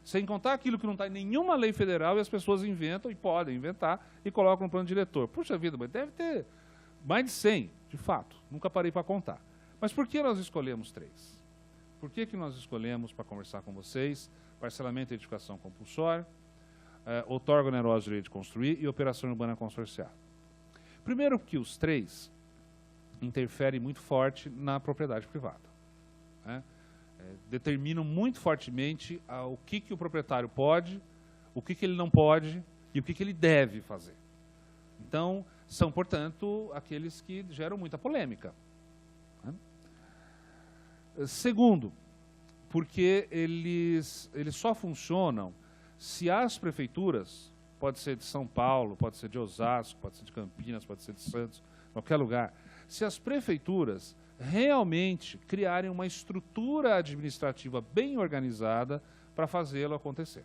[SPEAKER 4] Sem contar aquilo que não está em nenhuma lei federal e as pessoas inventam e podem inventar e colocam no plano diretor. Puxa vida, mas deve ter mais de 100, de fato. Nunca parei para contar. Mas por que nós escolhemos três? Por que nós escolhemos, para conversar com vocês, parcelamento e edificação compulsória, outorga onerosa direito de construir e operação urbana consorciada? Primeiro que os três interferem muito forte na propriedade privada, né? Determinam muito fortemente o que o proprietário pode, o que ele não pode e o que ele deve fazer. Então, são, portanto, aqueles que geram muita polêmica, né? Segundo, porque eles só funcionam se as prefeituras, pode ser de São Paulo, pode ser de Osasco, pode ser de Campinas, pode ser de Santos, qualquer lugar, se as prefeituras realmente criarem uma estrutura administrativa bem organizada para fazê-lo acontecer.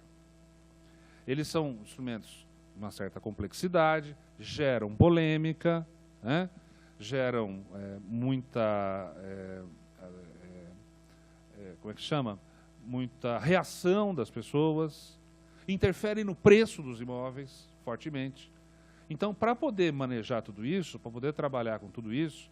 [SPEAKER 4] Eles são instrumentos de uma certa complexidade, geram polêmica, né? Geram muita, como é que chama? Muita reação das pessoas, interferem no preço dos imóveis fortemente. Então, para poder manejar tudo isso, para poder trabalhar com tudo isso,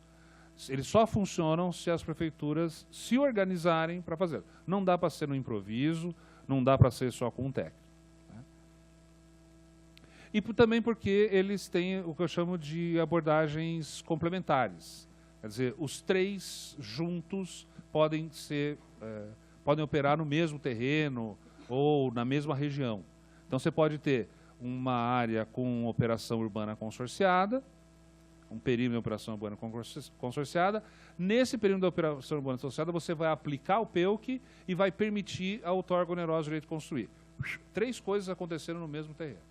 [SPEAKER 4] eles só funcionam se as prefeituras se organizarem para fazer. Não dá para ser no improviso, não dá para ser só com um técnico, né? E também porque eles têm o que eu chamo de abordagens complementares. Quer dizer, os três juntos podem operar no mesmo terreno ou na mesma região. Então, você pode ter uma área com operação urbana consorciada, um perímetro de operação urbana consorciada. Nesse perímetro de operação urbana consorciada, você vai aplicar o PEUC e vai permitir a outorga onerosa direito de construir. Três coisas aconteceram no mesmo terreno.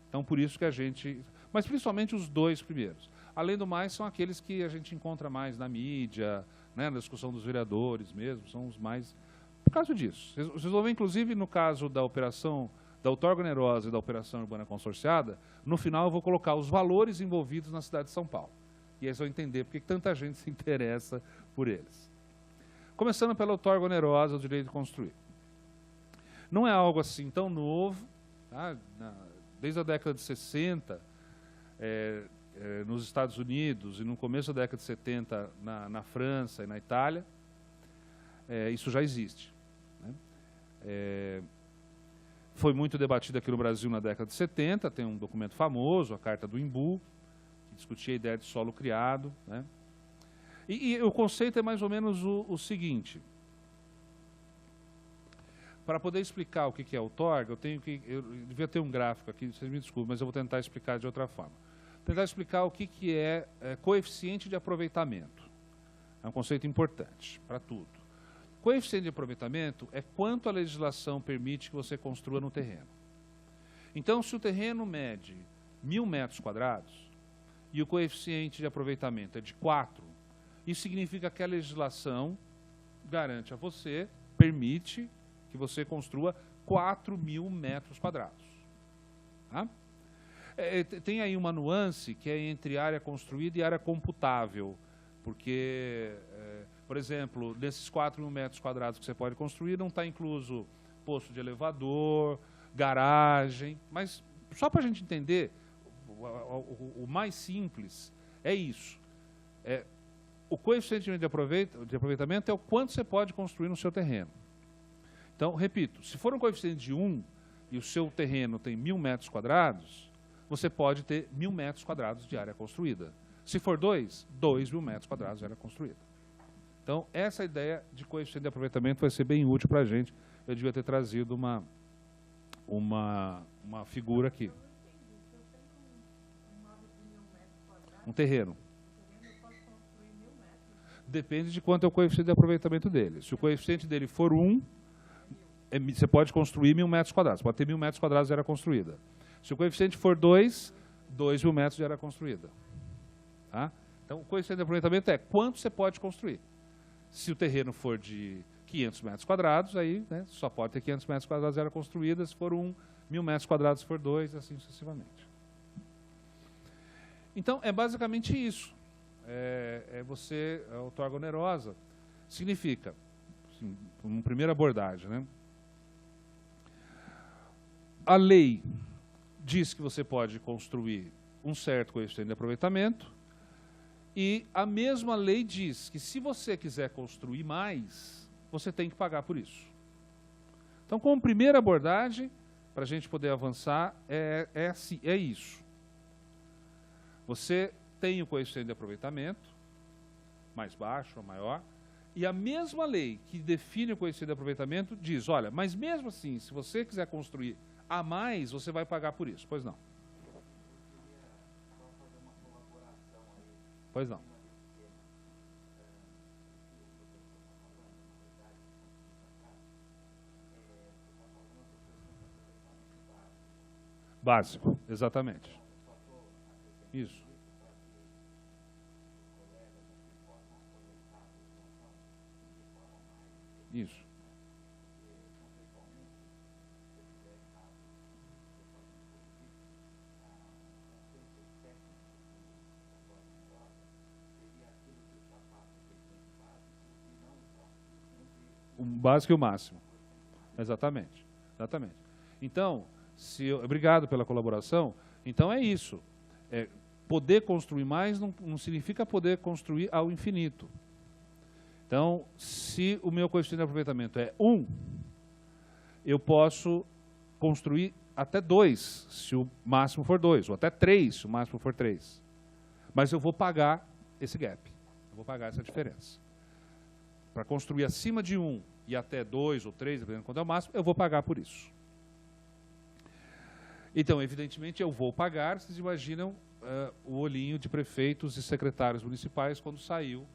[SPEAKER 4] Então, por isso que a gente... Mas, principalmente, os dois primeiros. Além do mais, são aqueles que a gente encontra mais na mídia, né, na discussão dos vereadores mesmo, são os mais... Por causa disso. Vocês vão ver, inclusive, no caso da operação... da outorga onerosa e da operação urbana consorciada, no final eu vou colocar os valores envolvidos na cidade de São Paulo. E aí vocês vão entender por que tanta gente se interessa por eles. Começando pela outorga onerosa do direito de construir. Não é algo assim tão novo, tá? Desde a década de 60, nos Estados Unidos e no começo da década de 70 na França e na Itália, isso já existe, né? Foi muito debatido aqui no Brasil na década de 70, tem um documento famoso, a Carta do Imbu, que discutia a ideia de solo criado, né? E o conceito é mais ou menos o seguinte. Para poder explicar o que é outorga, eu devia ter um gráfico aqui, vocês me desculpem, mas eu vou tentar explicar de outra forma. Tentar explicar o que é coeficiente de aproveitamento. É um conceito importante para tudo. Coeficiente de aproveitamento é quanto a legislação permite que você construa no terreno. Então, se o terreno mede 1.000 metros quadrados e o coeficiente de aproveitamento é de 4, isso significa que a legislação garante a você, permite que você construa 4.000 metros quadrados. Tá? Tem aí uma nuance que é entre área construída e área computável, porque, por exemplo, nesses 4.000 metros quadrados que você pode construir, não está incluso posto de elevador, garagem, mas só para a gente entender, o mais simples é isso. O coeficiente de aproveitamento é o quanto você pode construir no seu terreno. Então, repito, se for um coeficiente de 1 e o seu terreno tem 1.000 metros quadrados, você pode ter 1.000 metros quadrados de área construída. Se for 2, 2.000 metros quadrados de área construída. Então, essa ideia de coeficiente de aproveitamento vai ser bem útil para a gente. Eu devia ter trazido uma figura aqui. Um terreno. Depende de quanto é o coeficiente de aproveitamento dele. Se o coeficiente dele for 1, você pode construir 1.000 metros quadrados. Pode ter 1.000 metros quadrados de área construída. Se o coeficiente for 2, 2.000 metros de área construída. Tá? Então, o coeficiente de aproveitamento é quanto você pode construir. Se o terreno for de 500 metros quadrados, aí, né, só pode ter 500 metros quadrados de área construída. Se for 1, 1.000 metros quadrados, se for 2, assim sucessivamente. Então, é basicamente isso. Você outorga onerosa. Significa, assim, uma primeira abordagem, né? A lei diz que você pode construir um certo coeficiente de aproveitamento e a mesma lei diz que se você quiser construir mais, você tem que pagar por isso. Então, como primeira abordagem, para a gente poder avançar, é isso. Você tem o coeficiente de aproveitamento, mais baixo ou maior, e a mesma lei que define o coeficiente de aproveitamento diz, olha, mas mesmo assim, se você quiser construir a mais, você vai pagar por isso. Pois não. Pois não. Básico, exatamente. Isso. Isso. O básico e o máximo. Exatamente. Exatamente. Então, obrigado pela colaboração. Então é isso. Poder construir mais não significa poder construir ao infinito. Então, se o meu coeficiente de aproveitamento é 1, eu posso construir até 2, se o máximo for 2, ou até 3, se o máximo for 3. Mas eu vou pagar esse gap, eu vou pagar essa diferença. Para construir acima de 1 e até 2 ou 3, dependendo de quanto é o máximo, eu vou pagar por isso. Então, evidentemente, eu vou pagar, vocês imaginam o olhinho de prefeitos e secretários municipais quando saiu,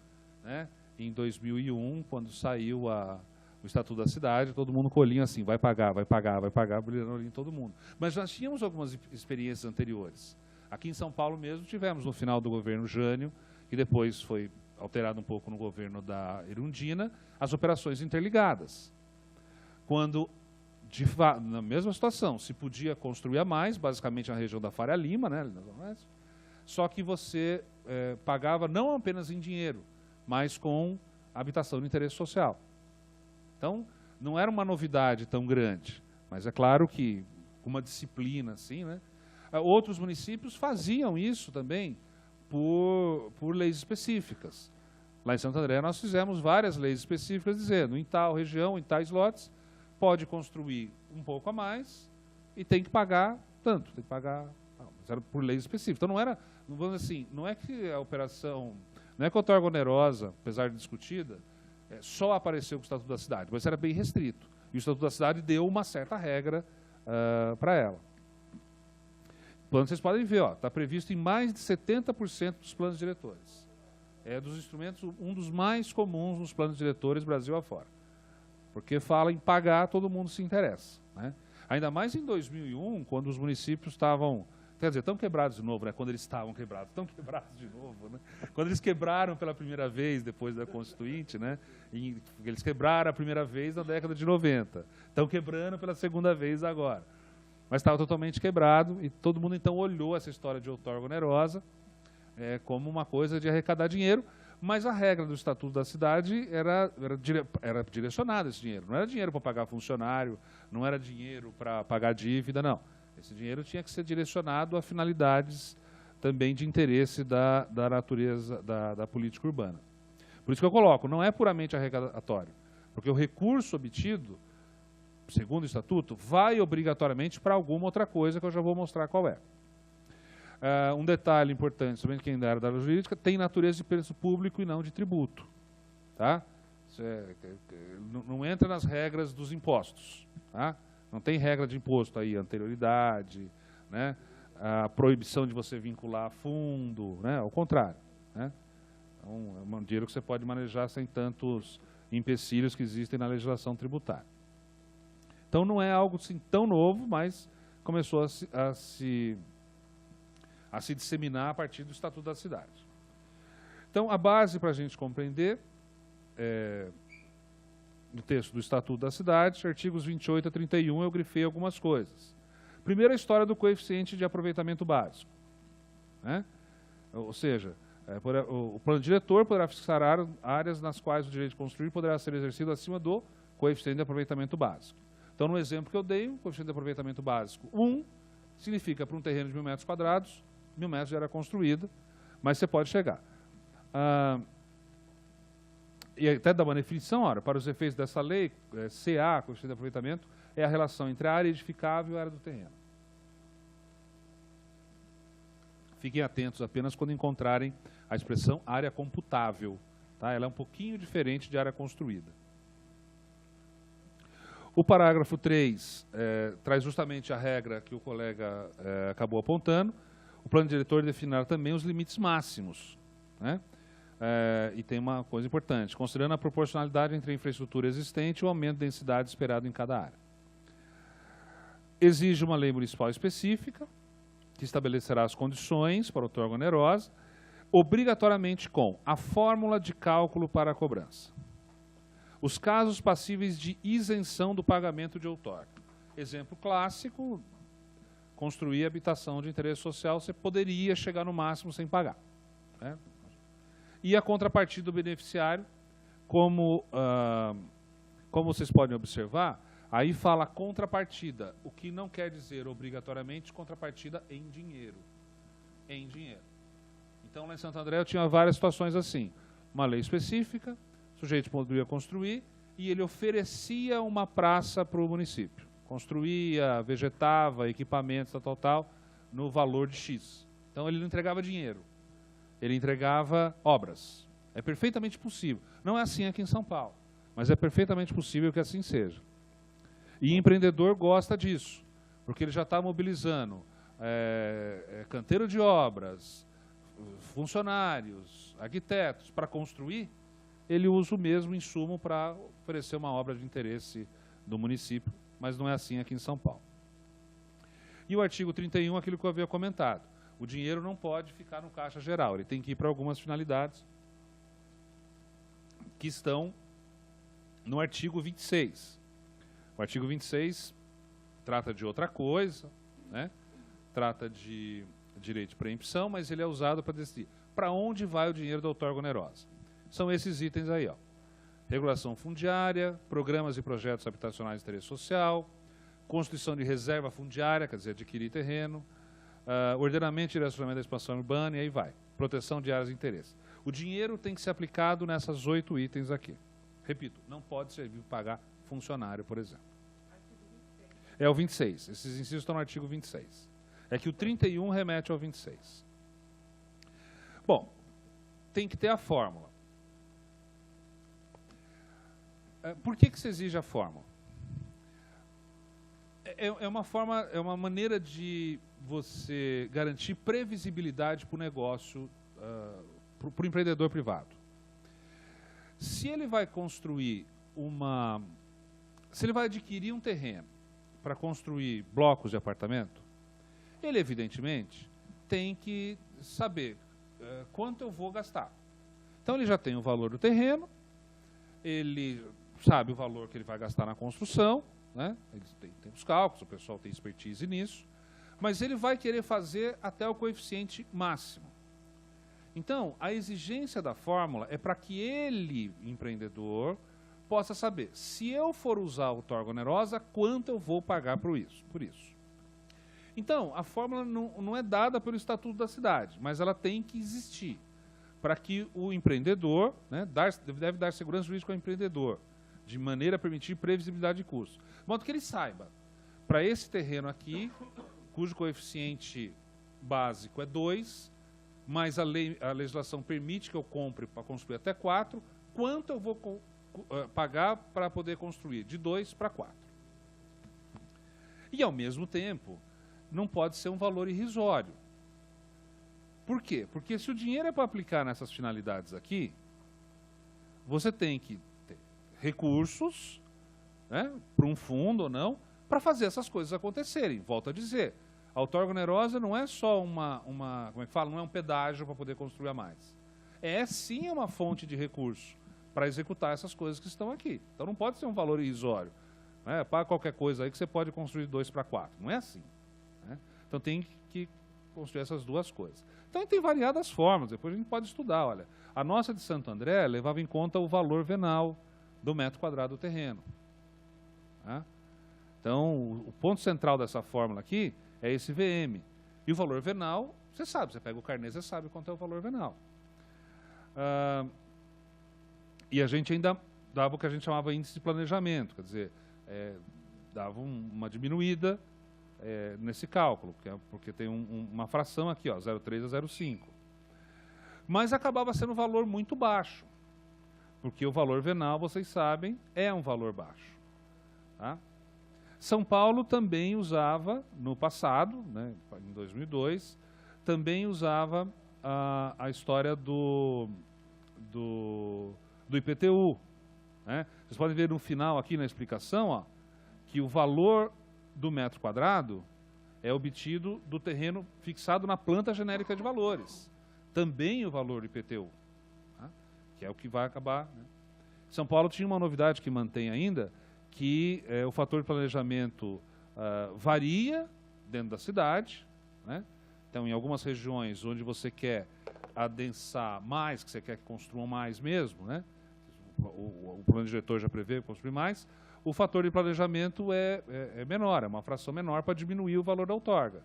[SPEAKER 4] né? Em 2001, quando saiu o Estatuto da Cidade, todo mundo com o olhinho assim, vai pagar, vai pagar, vai pagar, brilhando o olhinho todo mundo. Mas nós tínhamos algumas experiências anteriores. Aqui em São Paulo mesmo tivemos no final do governo Jânio, que depois foi alterado um pouco no governo da Erundina, as operações interligadas. Quando, na mesma situação, se podia construir a mais, basicamente na região da Faria Lima, né, só que você pagava não apenas em dinheiro, mas com habitação de interesse social. Então, não era uma novidade tão grande, mas é claro que com uma disciplina assim, né? Outros municípios faziam isso também por leis específicas. Lá em Santo André nós fizemos várias leis específicas dizendo, em tal região, em tais lotes, pode construir um pouco a mais e tem que pagar tanto, tem que pagar, mas era por leis específicas. Então não era, vamos dizer assim, não é que a operação, não é que a outorga onerosa, apesar de discutida, só apareceu com o Estatuto da Cidade, mas era bem restrito. E o Estatuto da Cidade deu uma certa regra para ela. Plano, vocês podem ver, está previsto em mais de 70% dos planos diretores. É dos instrumentos, um dos mais comuns nos planos diretores Brasil afora. Porque fala em pagar, todo mundo se interessa, né? Ainda mais em 2001, quando os municípios estavam, quer dizer, tão quebrados de novo, né? Quando eles estavam quebrados, tão quebrados de novo, né? Quando eles quebraram pela primeira vez, depois da Constituinte, né? Eles quebraram a primeira vez na década de 90. Estão quebrando pela segunda vez agora. mas estava totalmente quebrado e todo mundo então olhou essa história de outorga onerosa como uma coisa de arrecadar dinheiro, mas a regra do Estatuto da Cidade era direcionada esse dinheiro. Não era dinheiro para pagar funcionário, não era dinheiro para pagar dívida, não. Esse dinheiro tinha que ser direcionado a finalidades também de interesse da natureza da política urbana. Por isso que eu coloco, não é puramente arrecadatório, porque o recurso obtido, segundo o Estatuto, vai obrigatoriamente para alguma outra coisa que eu já vou mostrar qual é. Um detalhe importante, somente quem da área jurídica, tem natureza de preço público e não de tributo. Tá? Não entra nas regras dos impostos. Tá? Não tem regra de imposto aí, anterioridade, né? A proibição de você vincular a fundo, né? Ao contrário. Né? Então, é um dinheiro que você pode manejar sem tantos empecilhos que existem na legislação tributária. Então não é algo assim tão novo, mas começou a se disseminar a partir do Estatuto da Cidade. Então a base para a gente compreender no texto do Estatuto da Cidade, artigos 28 a 31, eu grifei algumas coisas. Primeiro, a história do coeficiente de aproveitamento básico. Né? Ou seja, o plano diretor poderá fixar áreas nas quais o direito de construir poderá ser exercido acima do coeficiente de aproveitamento básico. Então, no exemplo que eu dei, o coeficiente de aproveitamento básico 1 significa para um terreno de 1.000 metros quadrados, 1.000 metros de área construída, mas você pode chegar. E até dá uma definição, ora, para os efeitos dessa lei, CA, coeficiente de aproveitamento, é a relação entre a área edificável e a área do terreno. Fiquem atentos apenas quando encontrarem a expressão área computável. Tá? Ela é um pouquinho diferente de área construída. O parágrafo 3 traz justamente a regra que o colega acabou apontando. O plano diretor definirá também os limites máximos. Né? E tem uma coisa importante, considerando a proporcionalidade entre a infraestrutura existente e o aumento de densidade esperado em cada área. Exige uma lei municipal específica, que estabelecerá as condições para a outorga onerosa, obrigatoriamente com a fórmula de cálculo para a cobrança. Os casos passíveis de isenção do pagamento de outorga. Exemplo clássico, construir habitação de interesse social, você poderia chegar no máximo sem pagar. Né? E a contrapartida do beneficiário, como vocês podem observar, aí fala contrapartida, o que não quer dizer obrigatoriamente contrapartida em dinheiro. Em dinheiro. Então, lá em Santo André, eu tinha várias situações assim. Uma lei específica, o sujeito poderia construir e ele oferecia uma praça para o município. Construía, vegetava, equipamentos, tal, no valor de X. Então, ele não entregava dinheiro. Ele entregava obras. É perfeitamente possível. Não é assim aqui em São Paulo, mas é perfeitamente possível que assim seja. E empreendedor gosta disso, porque ele já está mobilizando canteiro de obras, funcionários, arquitetos para construir, ele usa o mesmo insumo para oferecer uma obra de interesse do município, mas não é assim aqui em São Paulo. E o artigo 31, aquilo que eu havia comentado. O dinheiro não pode ficar no caixa geral, ele tem que ir para algumas finalidades que estão no artigo 26. O artigo 26 trata de outra coisa, né? Trata de direito de preempção, mas ele é usado para decidir para onde vai o dinheiro da outorga onerosa. São esses itens aí, ó. Regulação fundiária, programas e projetos habitacionais de interesse social, constituição de reserva fundiária, quer dizer, adquirir terreno, ordenamento e direcionamento da expansão urbana, e aí vai. Proteção de áreas de interesse. O dinheiro tem que ser aplicado nessas 8 itens aqui. Repito, não pode servir para pagar funcionário, por exemplo. É o 26. Esses incisos estão no artigo 26. É que o 31 remete ao 26. Bom, tem que ter a fórmula. Por que se exige a fórmula? É uma maneira de você garantir previsibilidade para o negócio, para o empreendedor privado. Se ele vai construir se ele vai adquirir um terreno para construir blocos de apartamento, ele evidentemente tem que saber quanto eu vou gastar. Então ele já tem o valor do terreno, ele sabe o valor que ele vai gastar na construção, né? Ele tem os cálculos, o pessoal tem expertise nisso, mas ele vai querer fazer até o coeficiente máximo. Então, a exigência da fórmula é para que ele, empreendedor, possa saber, se eu for usar a outorga onerosa, quanto eu vou pagar por isso. Então, a fórmula não é dada pelo Estatuto da Cidade, mas ela tem que existir para que o empreendedor, né, deve dar segurança jurídica ao empreendedor, de maneira a permitir previsibilidade de custos. De modo que ele saiba, para esse terreno aqui, cujo coeficiente básico é 2, mas a legislação permite que eu compre para construir até 4, quanto eu vou pagar para poder construir? De 2 para 4. E, ao mesmo tempo, não pode ser um valor irrisório. Por quê? Porque se o dinheiro é para aplicar nessas finalidades aqui, você tem que ter recursos, né, para um fundo ou não, para fazer essas coisas acontecerem. Volto a dizer, a outorga onerosa não é só como é que fala? Não é um pedágio para poder construir a mais. É sim uma fonte de recurso para executar essas coisas que estão aqui. Então não pode ser um valor irrisório. Né? Paga qualquer coisa aí que você pode construir 2 para 4. Não é assim. Né? Então tem que construir essas duas coisas. Então tem variadas formas, depois a gente pode estudar. Olha, a nossa de Santo André levava em conta o valor venal do metro quadrado do terreno. Tá? Então o ponto central dessa fórmula aqui é esse VM. E o valor venal, você sabe, você pega o carnê, você sabe quanto é o valor venal. E a gente ainda dava o que a gente chamava índice de planejamento, quer dizer, dava uma diminuída nesse cálculo, porque tem uma fração aqui, ó, 0,3 a 0,5. Mas acabava sendo um valor muito baixo, porque o valor venal, vocês sabem, é um valor baixo. Tá? São Paulo também usava, no passado, né, em 2002, também usava a história do IPTU. Né? Vocês podem ver no final aqui na explicação, ó, que o valor do metro quadrado é obtido do terreno fixado na planta genérica de valores. Também o valor do IPTU, tá? Que é o que vai acabar. Né? São Paulo tinha uma novidade que mantém ainda, que o fator de planejamento varia dentro da cidade. Né? Então, em algumas regiões onde você quer adensar mais, que você quer que construam mais mesmo, né? O plano diretor já prevê construir mais, o fator de planejamento é menor, é uma fração menor para diminuir o valor da outorga.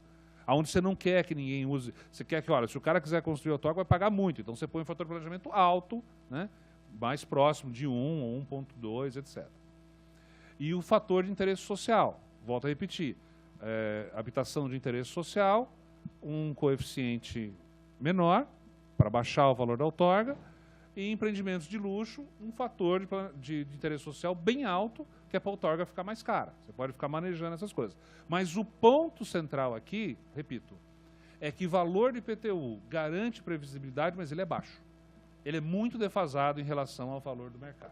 [SPEAKER 4] Onde você não quer que ninguém use, você quer que, olha, se o cara quiser construir a outorga, vai pagar muito, então você põe um fator de planejamento alto, né? Mais próximo de 1 ou 1,2, etc. E o fator de interesse social, volto a repetir, habitação de interesse social, um coeficiente menor, para baixar o valor da outorga, e empreendimentos de luxo, um fator de interesse social bem alto, que é para a outorga ficar mais cara. Você pode ficar manejando essas coisas. Mas o ponto central aqui, repito, é que valor de IPTU garante previsibilidade, mas ele é baixo. Ele é muito defasado em relação ao valor do mercado.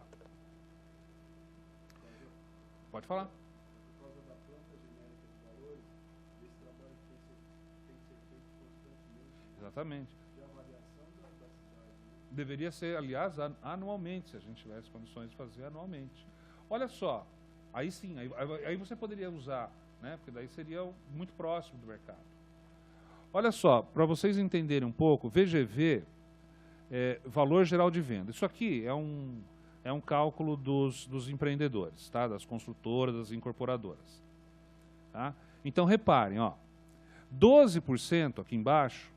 [SPEAKER 4] Pode falar.
[SPEAKER 1] Por causa da planta genérica de valores, esse trabalho tem que ser feito constantemente.
[SPEAKER 4] Exatamente.
[SPEAKER 1] De avaliação da cidade. Né?
[SPEAKER 4] Deveria ser, aliás, anualmente, se a gente tivesse condições de fazer anualmente. Olha só, aí sim, aí você poderia usar, né, porque daí seria muito próximo do mercado. Olha só, para vocês entenderem um pouco, VGV, valor geral de venda. Isso aqui é um cálculo dos empreendedores, tá? Das construtoras, das incorporadoras. Tá? Então, reparem, ó, 12% aqui embaixo,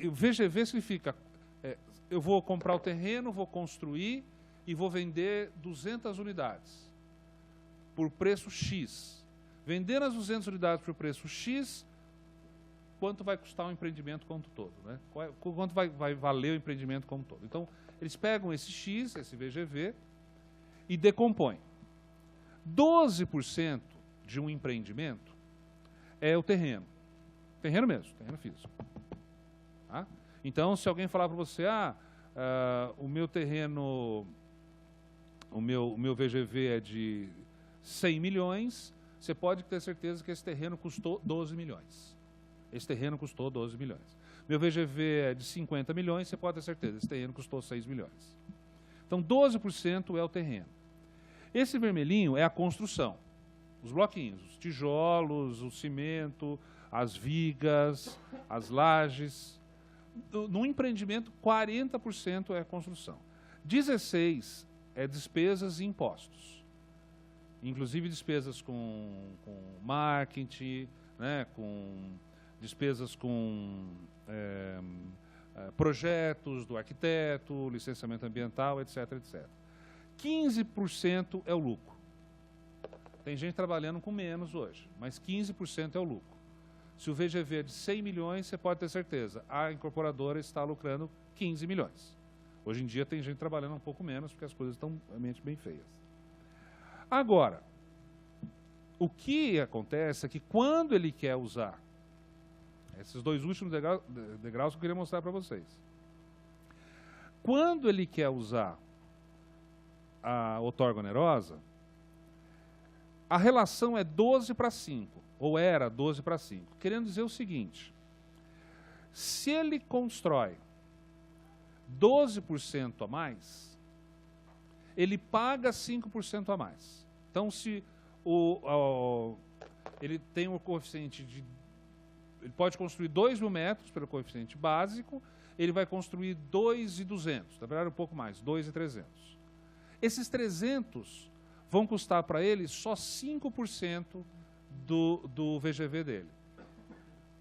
[SPEAKER 4] o VGV significa, eu vou comprar o terreno, vou construir e vou vender 200 unidades por preço X. Vendendo as 200 unidades por preço X, quanto vai custar o empreendimento como todo? Né? Quanto vai valer o empreendimento como todo? Então, eles pegam esse X, esse VGV, e decompõem. 12% de um empreendimento é o terreno. Terreno mesmo, terreno físico. Tá? Então, se alguém falar para você, o meu terreno, o meu VGV é de 100 milhões, você pode ter certeza que esse terreno custou 12 milhões. Esse terreno custou 12 milhões. Meu VGV é de 50 milhões, você pode ter certeza, esse terreno custou 6 milhões. Então, 12% é o terreno. Esse vermelhinho é a construção. Os bloquinhos, os tijolos, o cimento, as vigas, as lajes. No empreendimento, 40% é construção. 16% é despesas e impostos. Inclusive despesas com marketing, né, com despesas com projetos do arquiteto, licenciamento ambiental, etc, etc. 15% é o lucro. Tem gente trabalhando com menos hoje, mas 15% é o lucro. Se o VGV é de 100 milhões, você pode ter certeza, a incorporadora está lucrando 15 milhões. Hoje em dia tem gente trabalhando um pouco menos, porque as coisas estão realmente bem feias. Agora, o que acontece é que quando ele quer usar, esses dois últimos degraus que eu queria mostrar para vocês. Quando ele quer usar a outorga onerosa, a relação é 12:5, ou era 12:5. Querendo dizer o seguinte, se ele constrói 12% a mais, ele paga 5% a mais. Então, se ele tem um coeficiente de... Ele pode construir 2.000 metros pelo coeficiente básico, ele vai construir 2.200, na verdade um pouco mais, 2.300. Esses 300 vão custar para ele só 5% do VGV dele.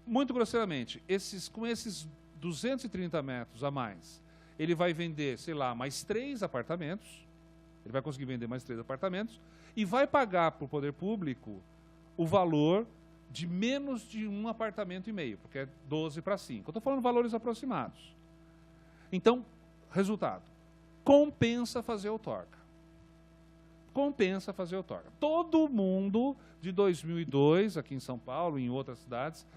[SPEAKER 4] Muito grosseiramente, com esses 230 metros a mais, ele vai vender, sei lá, mais 3 apartamentos, ele vai conseguir vender mais 3 apartamentos, e vai pagar para o poder público o valor de menos de 1,5 apartamento, porque é 12:5. Eu estou falando valores aproximados. Então, resultado, compensa fazer outorga. Compensa fazer outorga. Todo mundo de 2002, aqui em São Paulo e em outras cidades,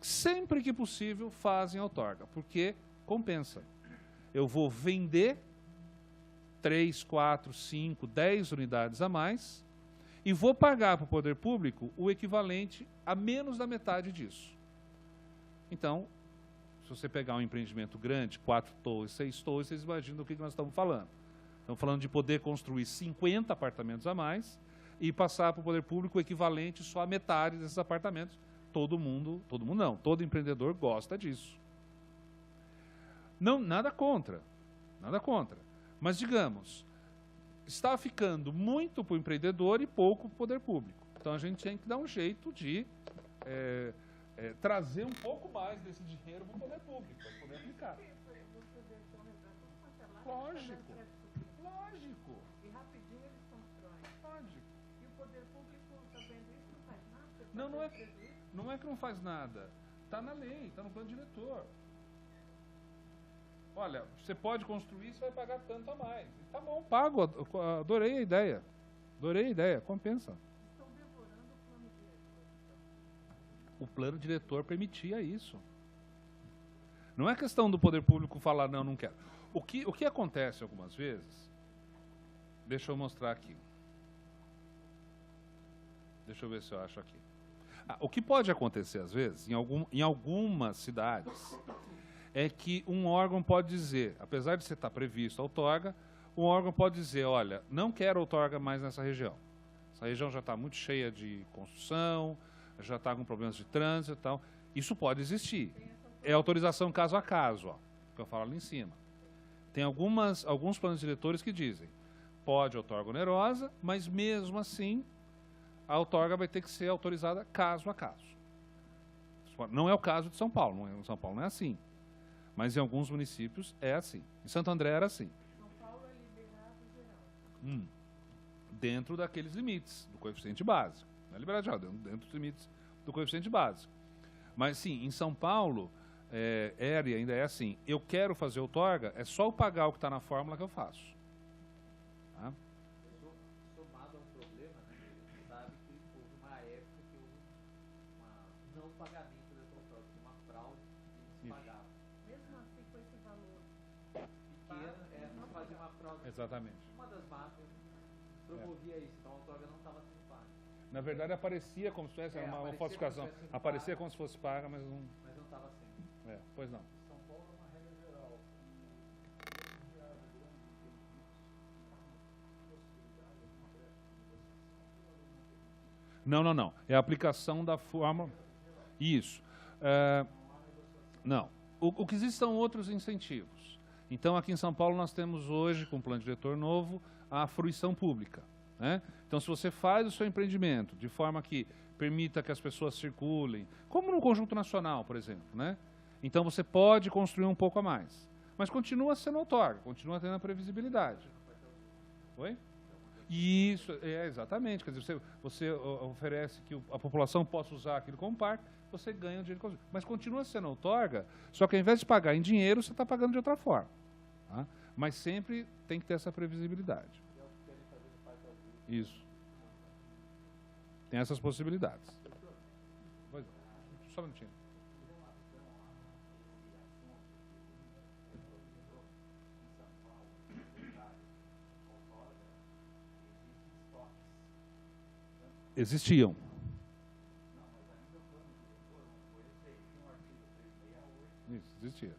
[SPEAKER 4] sempre que possível fazem outorga, porque compensa. Eu vou vender 3, 4, 5, 10 unidades a mais e vou pagar para o poder público o equivalente a menos da metade disso. Então, se você pegar um empreendimento grande, 4 torres, 6 torres, vocês imaginam do que nós estamos falando. Estamos falando de poder construir 50 apartamentos a mais e passar para o poder público o equivalente só a metade desses apartamentos. Todo mundo não, todo empreendedor gosta disso. Não, nada contra, nada contra. Mas, digamos, está ficando muito para o empreendedor e pouco para o poder público. Então, a gente tem que dar um jeito de trazer um pouco mais desse dinheiro para o poder público, para poder aplicar. Lógico, lógico.
[SPEAKER 5] E rapidinho eles constroem.
[SPEAKER 4] Lógico.
[SPEAKER 5] E o poder público está vendo isso, não faz nada?
[SPEAKER 4] Não é que não faz nada. Está na lei, está no plano diretor. Olha, você pode construir, você vai pagar tanto a mais. Tá bom, pago, adorei a ideia. Adorei a ideia, compensa.
[SPEAKER 5] Estão devorando o plano diretor.
[SPEAKER 4] O plano diretor permitia isso. Não é questão do poder público falar, não, não quero. O que acontece algumas vezes, deixa eu mostrar aqui. Deixa eu ver se eu acho aqui. O que pode acontecer às vezes, em algumas cidades, é que um órgão pode dizer, apesar de você estar previsto a outorga, um órgão pode dizer, olha, não quero outorga mais nessa região. Essa região já está muito cheia de construção, já está com problemas de trânsito e tal. Isso pode existir. É autorização caso a caso, ó, que eu falo ali em cima. Tem alguns planos diretores que dizem, pode outorga onerosa, mas mesmo assim, a outorga vai ter que ser autorizada caso a caso. Não é o caso de São Paulo, em São Paulo não é assim. Mas em alguns municípios é assim. Em Santo André era assim.
[SPEAKER 5] São Paulo é liberado geral.
[SPEAKER 4] Dentro daqueles limites do coeficiente básico. Não é liberado geral, dentro dos limites do coeficiente básico. Mas sim, em São Paulo, era e ainda é assim. Eu quero fazer outorga, é só eu pagar o que está na fórmula que eu faço. Tá?
[SPEAKER 2] Somado a um problema, né? Você sabe que houve uma época que houve um não pagamento dessa outorga, uma fraude que se pagava.
[SPEAKER 5] Mesmo assim, com esse valor
[SPEAKER 2] Pequeno, não fazia uma fraude.
[SPEAKER 4] Exatamente.
[SPEAKER 2] Uma das máfias promovia isso, então a outorga não estava sendo paga.
[SPEAKER 4] Na verdade, aparecia como se fosse uma
[SPEAKER 2] aparecia
[SPEAKER 4] falsificação.
[SPEAKER 2] como se fosse
[SPEAKER 4] Aparecia
[SPEAKER 2] paga.
[SPEAKER 4] como se fosse paga, mas não...
[SPEAKER 2] Mas não estava sendo.
[SPEAKER 4] Pois não.
[SPEAKER 6] São Paulo é uma regra geral.
[SPEAKER 4] Não. É a aplicação da forma... Isso. Não. O que existe são outros incentivos. Então, aqui em São Paulo, nós temos hoje, com o plano diretor novo, a fruição pública, né? Então, se você faz o seu empreendimento de forma que permita que as pessoas circulem, como no conjunto nacional, por exemplo, né? Então, você pode construir um pouco a mais. Mas continua sendo outorga, continua tendo a previsibilidade. Oi? Isso, exatamente. Quer dizer, você oferece que a população possa usar aquilo como parque, você ganha o dinheiro. Mas continua sendo outorga, só que ao invés de pagar em dinheiro, você está pagando de outra forma. Tá? Mas sempre tem que ter essa previsibilidade. Isso. Tem essas possibilidades. Só um minutinho. Existiam. Isso, existia.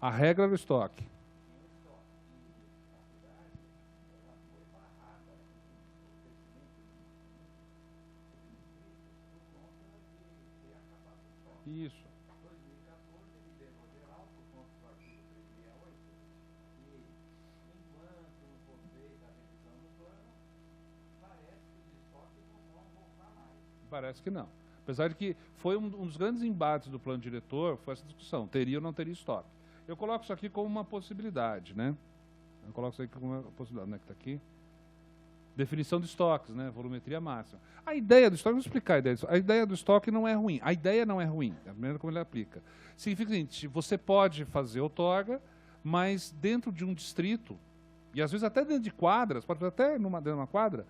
[SPEAKER 4] A regra do estoque. Isso. Parece que não. Apesar de que foi um dos grandes embates do plano diretor, foi essa discussão, teria ou não teria estoque. Eu coloco isso aqui como uma possibilidade, né? Eu coloco isso aqui como uma possibilidade, né? Que está aqui. Definição de estoques, né? Volumetria máxima. A ideia do estoque, vou explicar a ideia do estoque. A ideia do estoque não é ruim. A ideia não é ruim, é a maneira como ele aplica. Significa o seguinte, você pode fazer outorga, mas dentro de um distrito, e às vezes até dentro de quadras, pode fazer até dentro de uma quadra,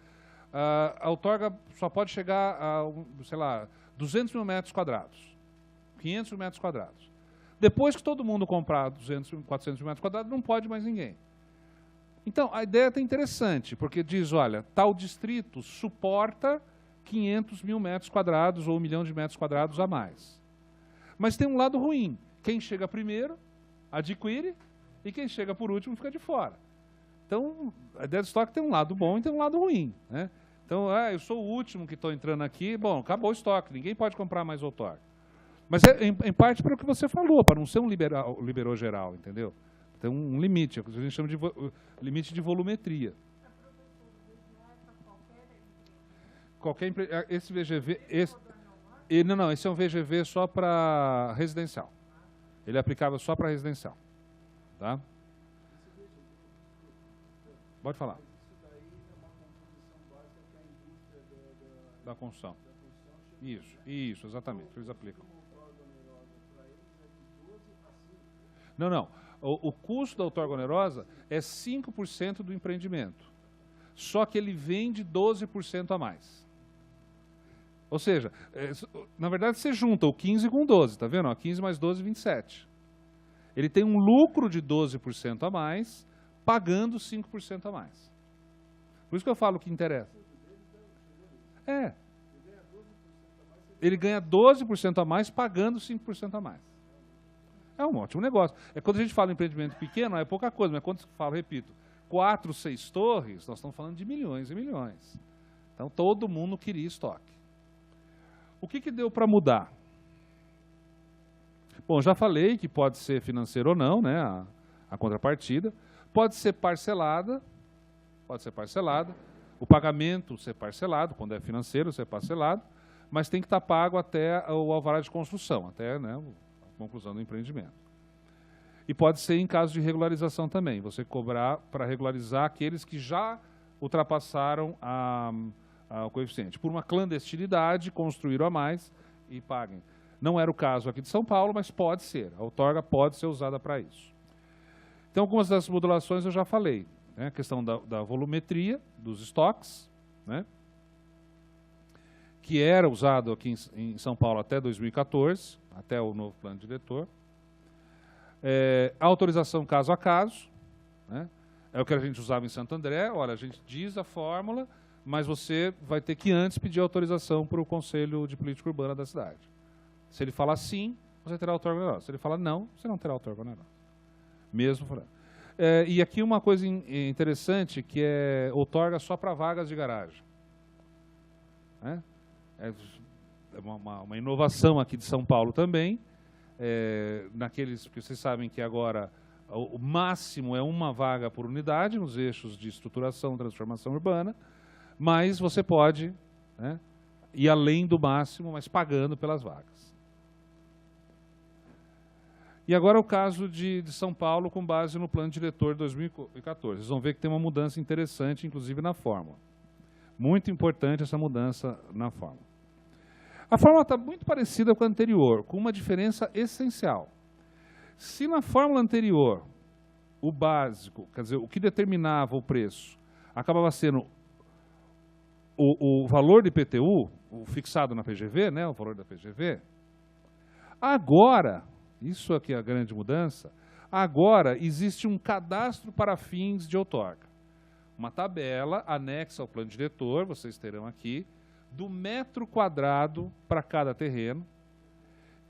[SPEAKER 4] a outorga só pode chegar a, sei lá, 200 mil metros quadrados, 500 mil metros quadrados. Depois que todo mundo comprar 200, 400 mil metros quadrados, não pode mais ninguém. Então, a ideia é interessante, porque diz, olha, tal distrito suporta 500 mil metros quadrados ou 1 milhão de metros quadrados a mais. Mas tem um lado ruim. Quem chega primeiro, adquire, e quem chega por último fica de fora. Então, a ideia do estoque tem um lado bom e tem um lado ruim, né? Então, eu sou o último que estou entrando aqui, bom, acabou o estoque, ninguém pode comprar mais outorga. Mas é em parte pelo que você falou, para não ser um liberou geral, entendeu? Tem um limite, o que a gente chama de limite de volumetria. Esse VGV, não, esse é um VGV só para residencial. Ele é aplicável só para residencial, tá? Pode falar. Da construção. Isso, exatamente, eles aplicam. Não. O custo da outorga onerosa é 5% do empreendimento. Só que ele vende 12% a mais. Ou seja, na verdade você junta o 15 com o 12, tá vendo? 15 mais 12, 27. Ele tem um lucro de 12% a mais, pagando 5% a mais. Por isso que eu falo que interessa. Ele ganha 12% a mais, pagando 5% a mais. É um ótimo negócio. Quando a gente fala em empreendimento pequeno, é pouca coisa, mas quando eu falo, repito, 4, 6 torres, nós estamos falando de milhões e milhões. Então, todo mundo queria estoque. O que deu para mudar? Bom, já falei que pode ser financeiro ou não, né, a contrapartida. Pode ser parcelada, o pagamento ser parcelado, quando é financeiro, ser parcelado, mas tem que estar pago até o alvará de construção, até, né, a conclusão do empreendimento. E pode ser em caso de regularização também, você cobrar para regularizar aqueles que já ultrapassaram o coeficiente. Por uma clandestinidade, construíram a mais e paguem. Não era o caso aqui de São Paulo, mas pode ser. A outorga pode ser usada para isso. Então, algumas das modulações eu já falei. Né? A questão da volumetria dos estoques, né? Que era usado aqui em São Paulo até 2014, até o novo plano diretor. Autorização caso a caso, né? É o que a gente usava em Santo André. Olha, a gente diz a fórmula, mas você vai ter que antes pedir autorização para o Conselho de Política Urbana da cidade. Se ele falar sim, você terá outorga onerosa. Se ele falar não, você não terá outorga onerosa. Mesmo falando. E aqui uma coisa interessante, que é outorga só para vagas de garagem. Né? É uma inovação aqui de São Paulo também, porque vocês sabem que agora o máximo é uma vaga por unidade nos eixos de estruturação e transformação urbana, mas você pode, né, ir além do máximo, mas pagando pelas vagas. E agora o caso de São Paulo com base no plano diretor de 2014. Vocês vão ver que tem uma mudança interessante, inclusive na fórmula. Muito importante essa mudança na fórmula. A fórmula está muito parecida com a anterior, com uma diferença essencial. Se na fórmula anterior, o básico, quer dizer, o que determinava o preço, acabava sendo o valor de IPTU, o fixado na PGV, né, o valor da PGV, agora, isso aqui é a grande mudança, agora existe um cadastro para fins de outorga. Uma tabela anexa ao plano diretor, vocês terão aqui, do metro quadrado para cada terreno,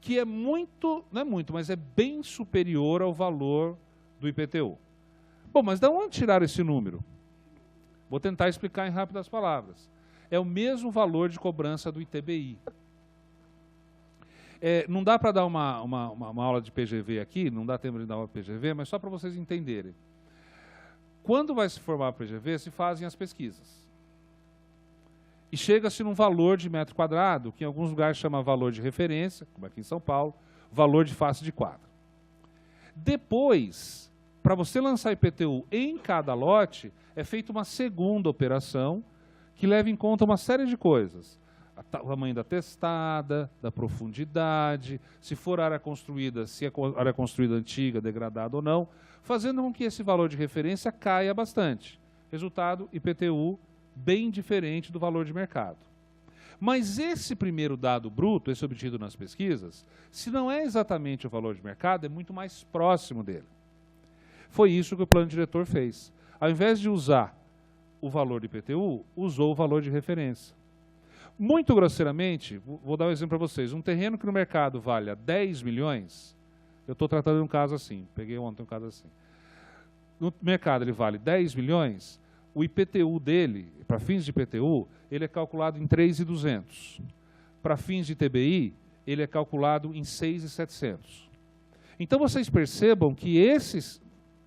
[SPEAKER 4] que é muito, não é muito, mas é bem superior ao valor do IPTU. Bom, mas de onde tiraram esse número? Vou tentar explicar em rápidas palavras. É o mesmo valor de cobrança do ITBI. Não dá para dar uma aula de PGV aqui, não dá tempo de dar uma PGV, mas só para vocês entenderem. Quando vai se formar a PGV, se fazem as pesquisas. E chega-se num valor de metro quadrado, que em alguns lugares chama valor de referência, como aqui em São Paulo, valor de face de quadra. Depois, para você lançar IPTU em cada lote, é feita uma segunda operação, que leva em conta uma série de coisas. O tamanho da testada, da profundidade, se for área construída, se é área construída antiga, degradada ou não, fazendo com que esse valor de referência caia bastante. Resultado, IPTU bem diferente do valor de mercado. Mas esse primeiro dado bruto, esse obtido nas pesquisas, se não é exatamente o valor de mercado, é muito mais próximo dele. Foi isso que o plano diretor fez. Ao invés de usar o valor de IPTU, usou o valor de referência. Muito grosseiramente, vou dar um exemplo para vocês, um terreno que no mercado valha 10 milhões, eu estou tratando de um caso assim, peguei ontem um caso assim. No mercado ele vale 10 milhões, o IPTU dele, para fins de IPTU, ele é calculado em 3.200. Para fins de TBI, ele é calculado em 6.700. Então vocês percebam que esse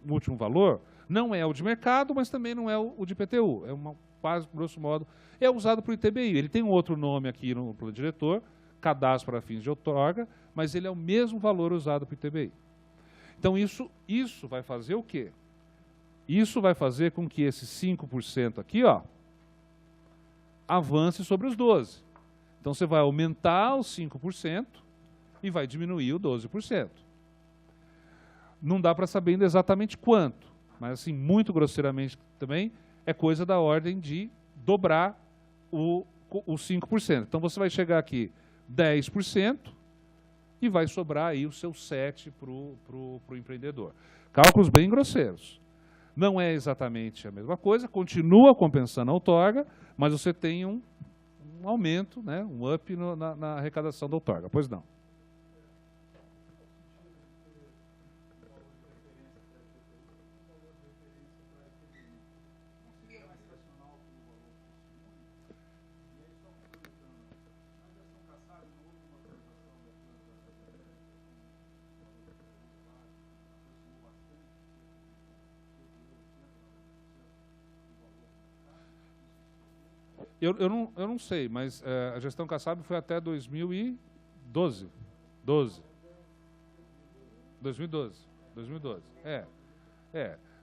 [SPEAKER 4] último valor não é o de mercado, mas também não é o de IPTU. É uma, quase, grosso modo, é usado para o ITBI. Ele tem um outro nome aqui no plano diretor, cadastro para fins de outorga, mas ele é o mesmo valor usado para o ITBI. Então isso vai fazer o quê? Isso vai fazer com que esse 5% aqui, ó, avance sobre os 12%. Então você vai aumentar os 5% e vai diminuir o 12%. Não dá para saber ainda exatamente quanto, mas assim, muito grosseiramente também, é coisa da ordem de dobrar o 5%. Então você vai chegar aqui 10% e vai sobrar aí o seu 7% para o empreendedor. Cálculos bem grosseiros. Não é exatamente a mesma coisa, continua compensando a outorga, mas você tem um aumento, né, um up na arrecadação da outorga. Pois não. Eu não sei, mas a gestão Kassab foi até 2012. 2012.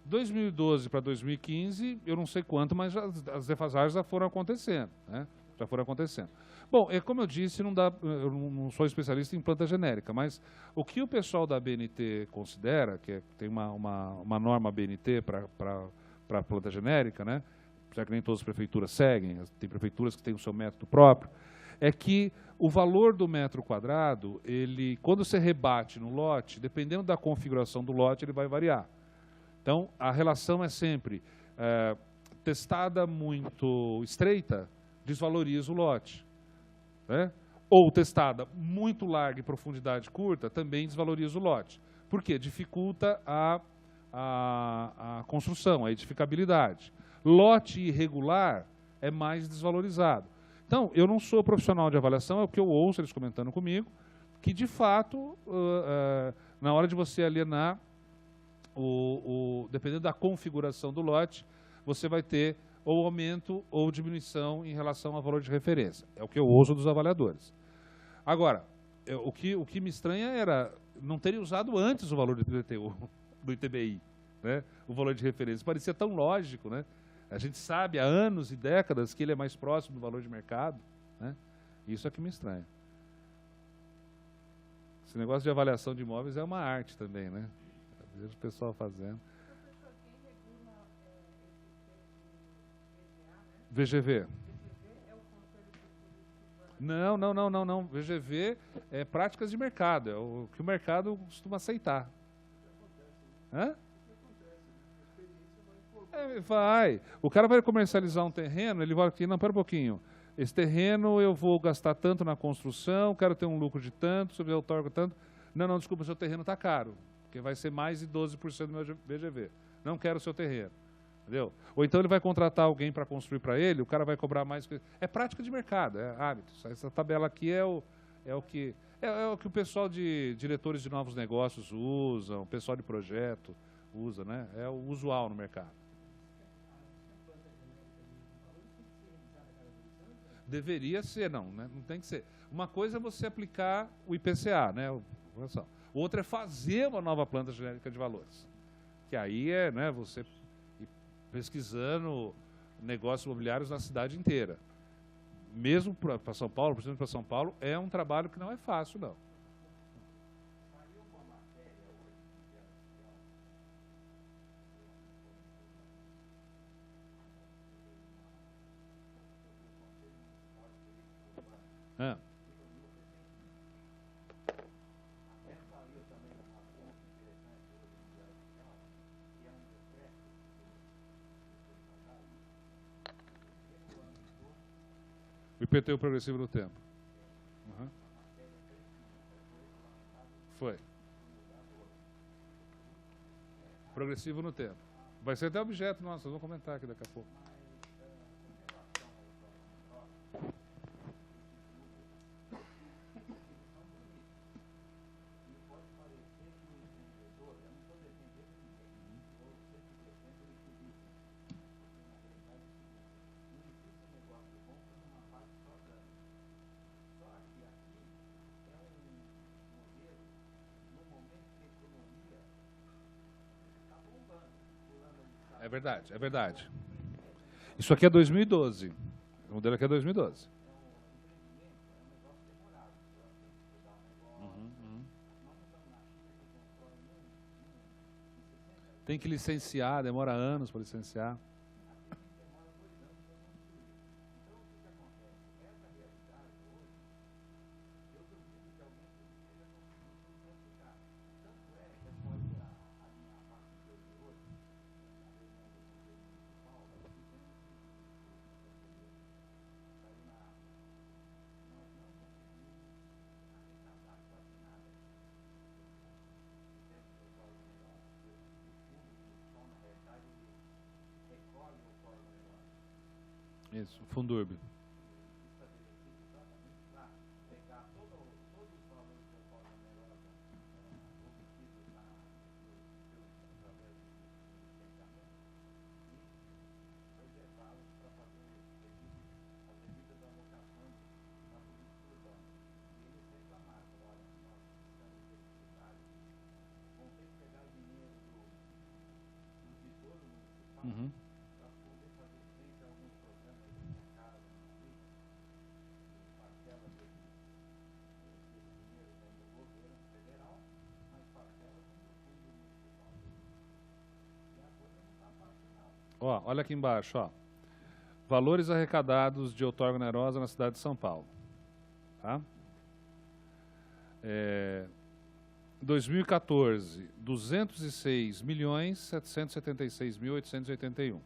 [SPEAKER 4] 2012 para 2015, eu não sei quanto, mas as defasagens já foram acontecendo, né? Já foram acontecendo. Bom, como eu disse, não dá, eu não sou especialista em planta genérica, mas o que o pessoal da BNT considera, que tem uma norma BNT para planta genérica, né? Já que nem todas as prefeituras seguem, tem prefeituras que têm o seu método próprio, é que o valor do metro quadrado, quando você rebate no lote, dependendo da configuração do lote, ele vai variar. Então, a relação é sempre testada muito estreita, desvaloriza o lote. Né? Ou testada muito larga e profundidade curta, também desvaloriza o lote. Por quê? Dificulta a construção, a edificabilidade. Lote irregular é mais desvalorizado. Então, eu não sou profissional de avaliação, é o que eu ouço eles comentando comigo, que de fato, na hora de você alienar, dependendo da configuração do lote, você vai ter ou aumento ou diminuição em relação ao valor de referência. É o que eu ouço dos avaliadores. Agora, o que me estranha era não terem usado antes o valor do IPTU, do ITBI, né? O valor de referência. Parecia tão lógico, né? A gente sabe há anos e décadas que ele é mais próximo do valor de mercado, né? Isso é que me estranha. Esse negócio de avaliação de imóveis é uma arte também, né? Eu vejo o pessoal fazendo.
[SPEAKER 5] Professor, quem regula esse
[SPEAKER 4] VGV.
[SPEAKER 5] VGV é o Conselho de Política Urbana?
[SPEAKER 4] Não. VGV é práticas de mercado, é o que o mercado costuma aceitar. Hã? Vai. O cara vai comercializar um terreno, ele vai aqui, não, pera um pouquinho. Esse terreno eu vou gastar tanto na construção, quero ter um lucro de tanto, se eu outorgo tanto. Não, desculpa, seu terreno está caro, porque vai ser mais de 12% do meu VGV. Não quero o seu terreno. Entendeu? Ou então ele vai contratar alguém para construir para ele, o cara vai cobrar mais. É prática de mercado, é hábito. Essa tabela aqui é o que o pessoal de diretores de novos negócios usam, o pessoal de projeto usa, né? É o usual no mercado. Deveria ser, não, né? Não tem que ser. Uma coisa é você aplicar o IPCA, né? Outra é fazer uma nova planta genérica de valores. Que aí é, né, você ir pesquisando negócios imobiliários na cidade inteira. Mesmo para São Paulo, por exemplo, para São Paulo, é um trabalho que não é fácil, não. Ah. O IPTU progressivo no tempo. Uhum. Foi. Progressivo no tempo. Vai ser até objeto nosso, vamos comentar aqui daqui a pouco. É verdade, é verdade. Isso aqui é 2012. O modelo aqui é 2012. Tem que licenciar, demora anos para licenciar. Isso, Fundurb. Uhum. Ó, olha aqui embaixo, ó. Valores arrecadados de outorga onerosa na cidade de São Paulo. Tá? 2014, 206.776.881.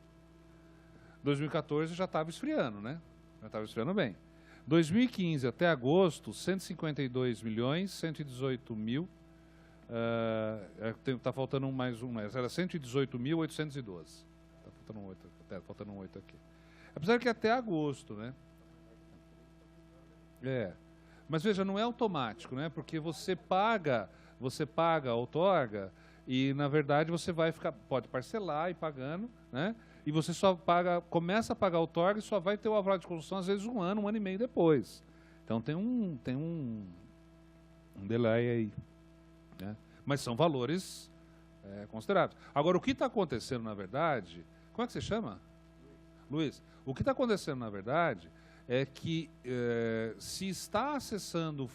[SPEAKER 4] 2014 já estava esfriando, né? Já estava esfriando bem. 2015 até agosto, 152.118.000 Está faltando mais um, era 118.812. Está faltando um 8 aqui. Apesar que até agosto, né? Mas veja, não é automático, né? Porque você paga a outorga e, na verdade, você pode parcelar e pagando, né? E você só começa a pagar a outorga e só vai ter o alvará de construção, às vezes, um ano e meio depois. Então tem um delay aí, né? Mas são valores consideráveis. Agora, o que está acontecendo, na verdade... Como é que você chama? Luiz. O que está acontecendo, na verdade, é que se está acessando o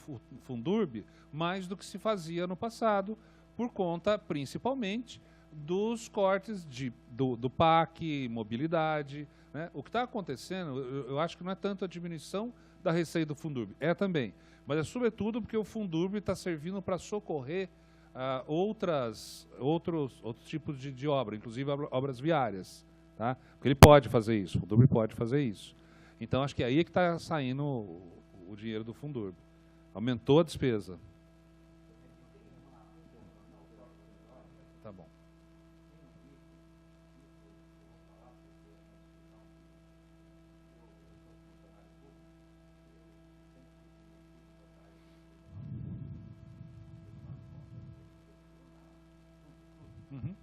[SPEAKER 4] Fundurb mais do que se fazia no passado, por conta, principalmente, dos cortes do PAC, mobilidade, né? O que está acontecendo, eu acho que não é tanto a diminuição da receita do Fundurb, também, mas é sobretudo porque o Fundurb está servindo para socorrer outros tipos de obra, inclusive obras viárias, tá? Porque ele pode fazer isso, o Fundurb pode fazer isso. Então, acho que é aí que está saindo o dinheiro do Fundurb. Aumentou a despesa. Tá bom. Uhum.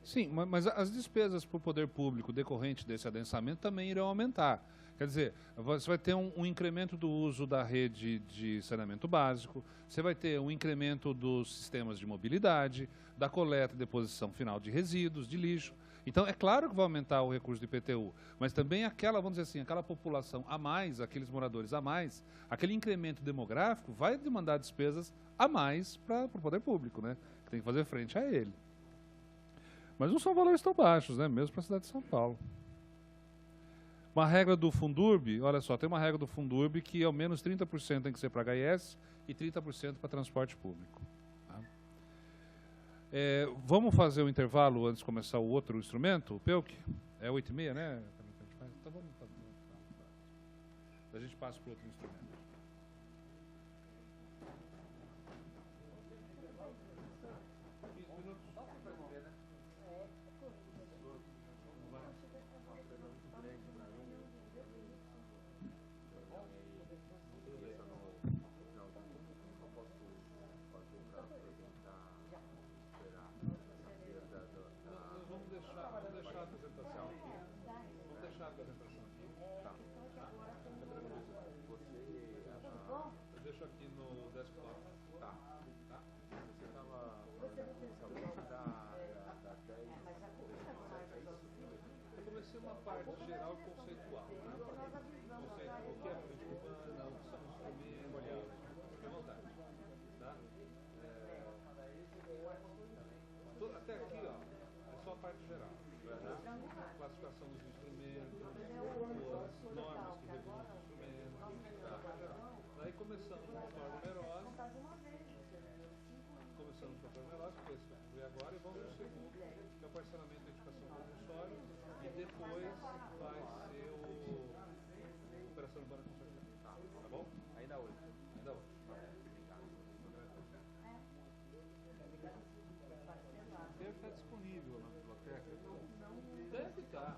[SPEAKER 4] Sim, mas as despesas para o poder público decorrente desse adensamento também irão aumentar. Quer dizer, você vai ter um incremento do uso da rede de saneamento básico, você vai ter um incremento dos sistemas de mobilidade, da coleta e deposição final de resíduos, de lixo. Então, é claro que vai aumentar o recurso do IPTU, mas também vamos dizer assim, aquela população a mais, aqueles moradores a mais, aquele incremento demográfico vai demandar despesas a mais para o poder público, né? Que tem que fazer frente a ele. Mas não são valores tão baixos, né? Mesmo para a cidade de São Paulo. Uma regra do Fundurb, olha só, tem uma regra do Fundurb que ao menos 30% tem que ser para HIS e 30% para transporte público. Tá? Vamos fazer o intervalo antes de começar o outro instrumento, o PEUC? É 8h30, né? Então vamos fazer. A gente passa para o outro instrumento. Uma parte geral conceitual, né? Conceito, o que é política urbana, o que são os instrumentos, fique à vontade. Tá? Até aqui, ó, é só a parte geral. Classificação dos instrumentos, as normas que regulam os instrumentos, a parte geral. Daí começamos com a forma numerosa. Começamos com a forma numerosa, que foi agora, e vamos no segundo, que é o parcelamento da edificação compulsória. E depois vai ser o Operação Urbana Consorcial. Tá bom? Ainda hoje. Ainda hoje. Deve estar disponível na biblioteca. Deve estar.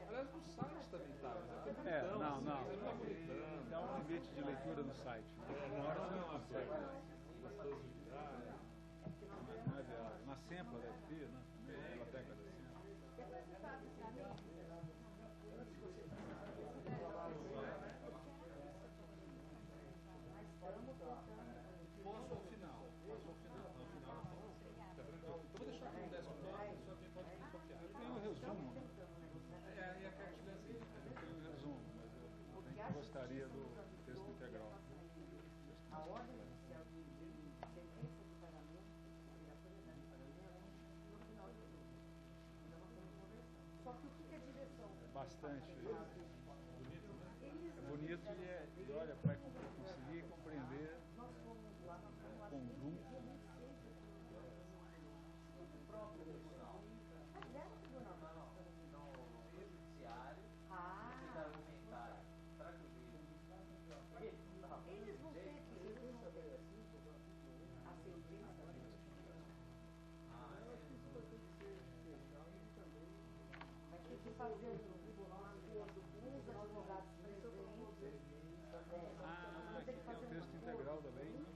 [SPEAKER 4] Aliás, no site também está.
[SPEAKER 7] procura no site. Uma hora você não consegue. Gostoso de usar. Na Sempla deve ter, né? Biblioteca da Sempla.
[SPEAKER 5] Depois você sabe, sabe?
[SPEAKER 7] Posso ao final. Posso ao final. No final. Tá tranquilo. Eu vou deixar aqui um desktop, só quem pode copiar. Eu tenho um resumo. É a cartilha assim. Eu tenho um resumo, mas eu gostaria do texto integral.
[SPEAKER 5] A ordem inicial de sentença de pagamento, obrigatoriedade de pagamento, no final de tudo. Ainda não temos conversão. Só que o que é direção?
[SPEAKER 7] Bastante. Bonito, né? É bonito e olha, para conseguir compreender
[SPEAKER 5] Nós fomos lá, nós fomos lá.
[SPEAKER 7] conjunto.
[SPEAKER 2] próprio tribunal.
[SPEAKER 5] Mas era o tribunal.
[SPEAKER 2] No judiciário,
[SPEAKER 5] Ah,
[SPEAKER 2] tem que argumentar para que o juiz.
[SPEAKER 5] eles vão ter que resolver a sentença. Vai ter que fazer no tribunal um acordo com os advogados presentes.
[SPEAKER 7] Ah, aqui tem o texto integral da lei.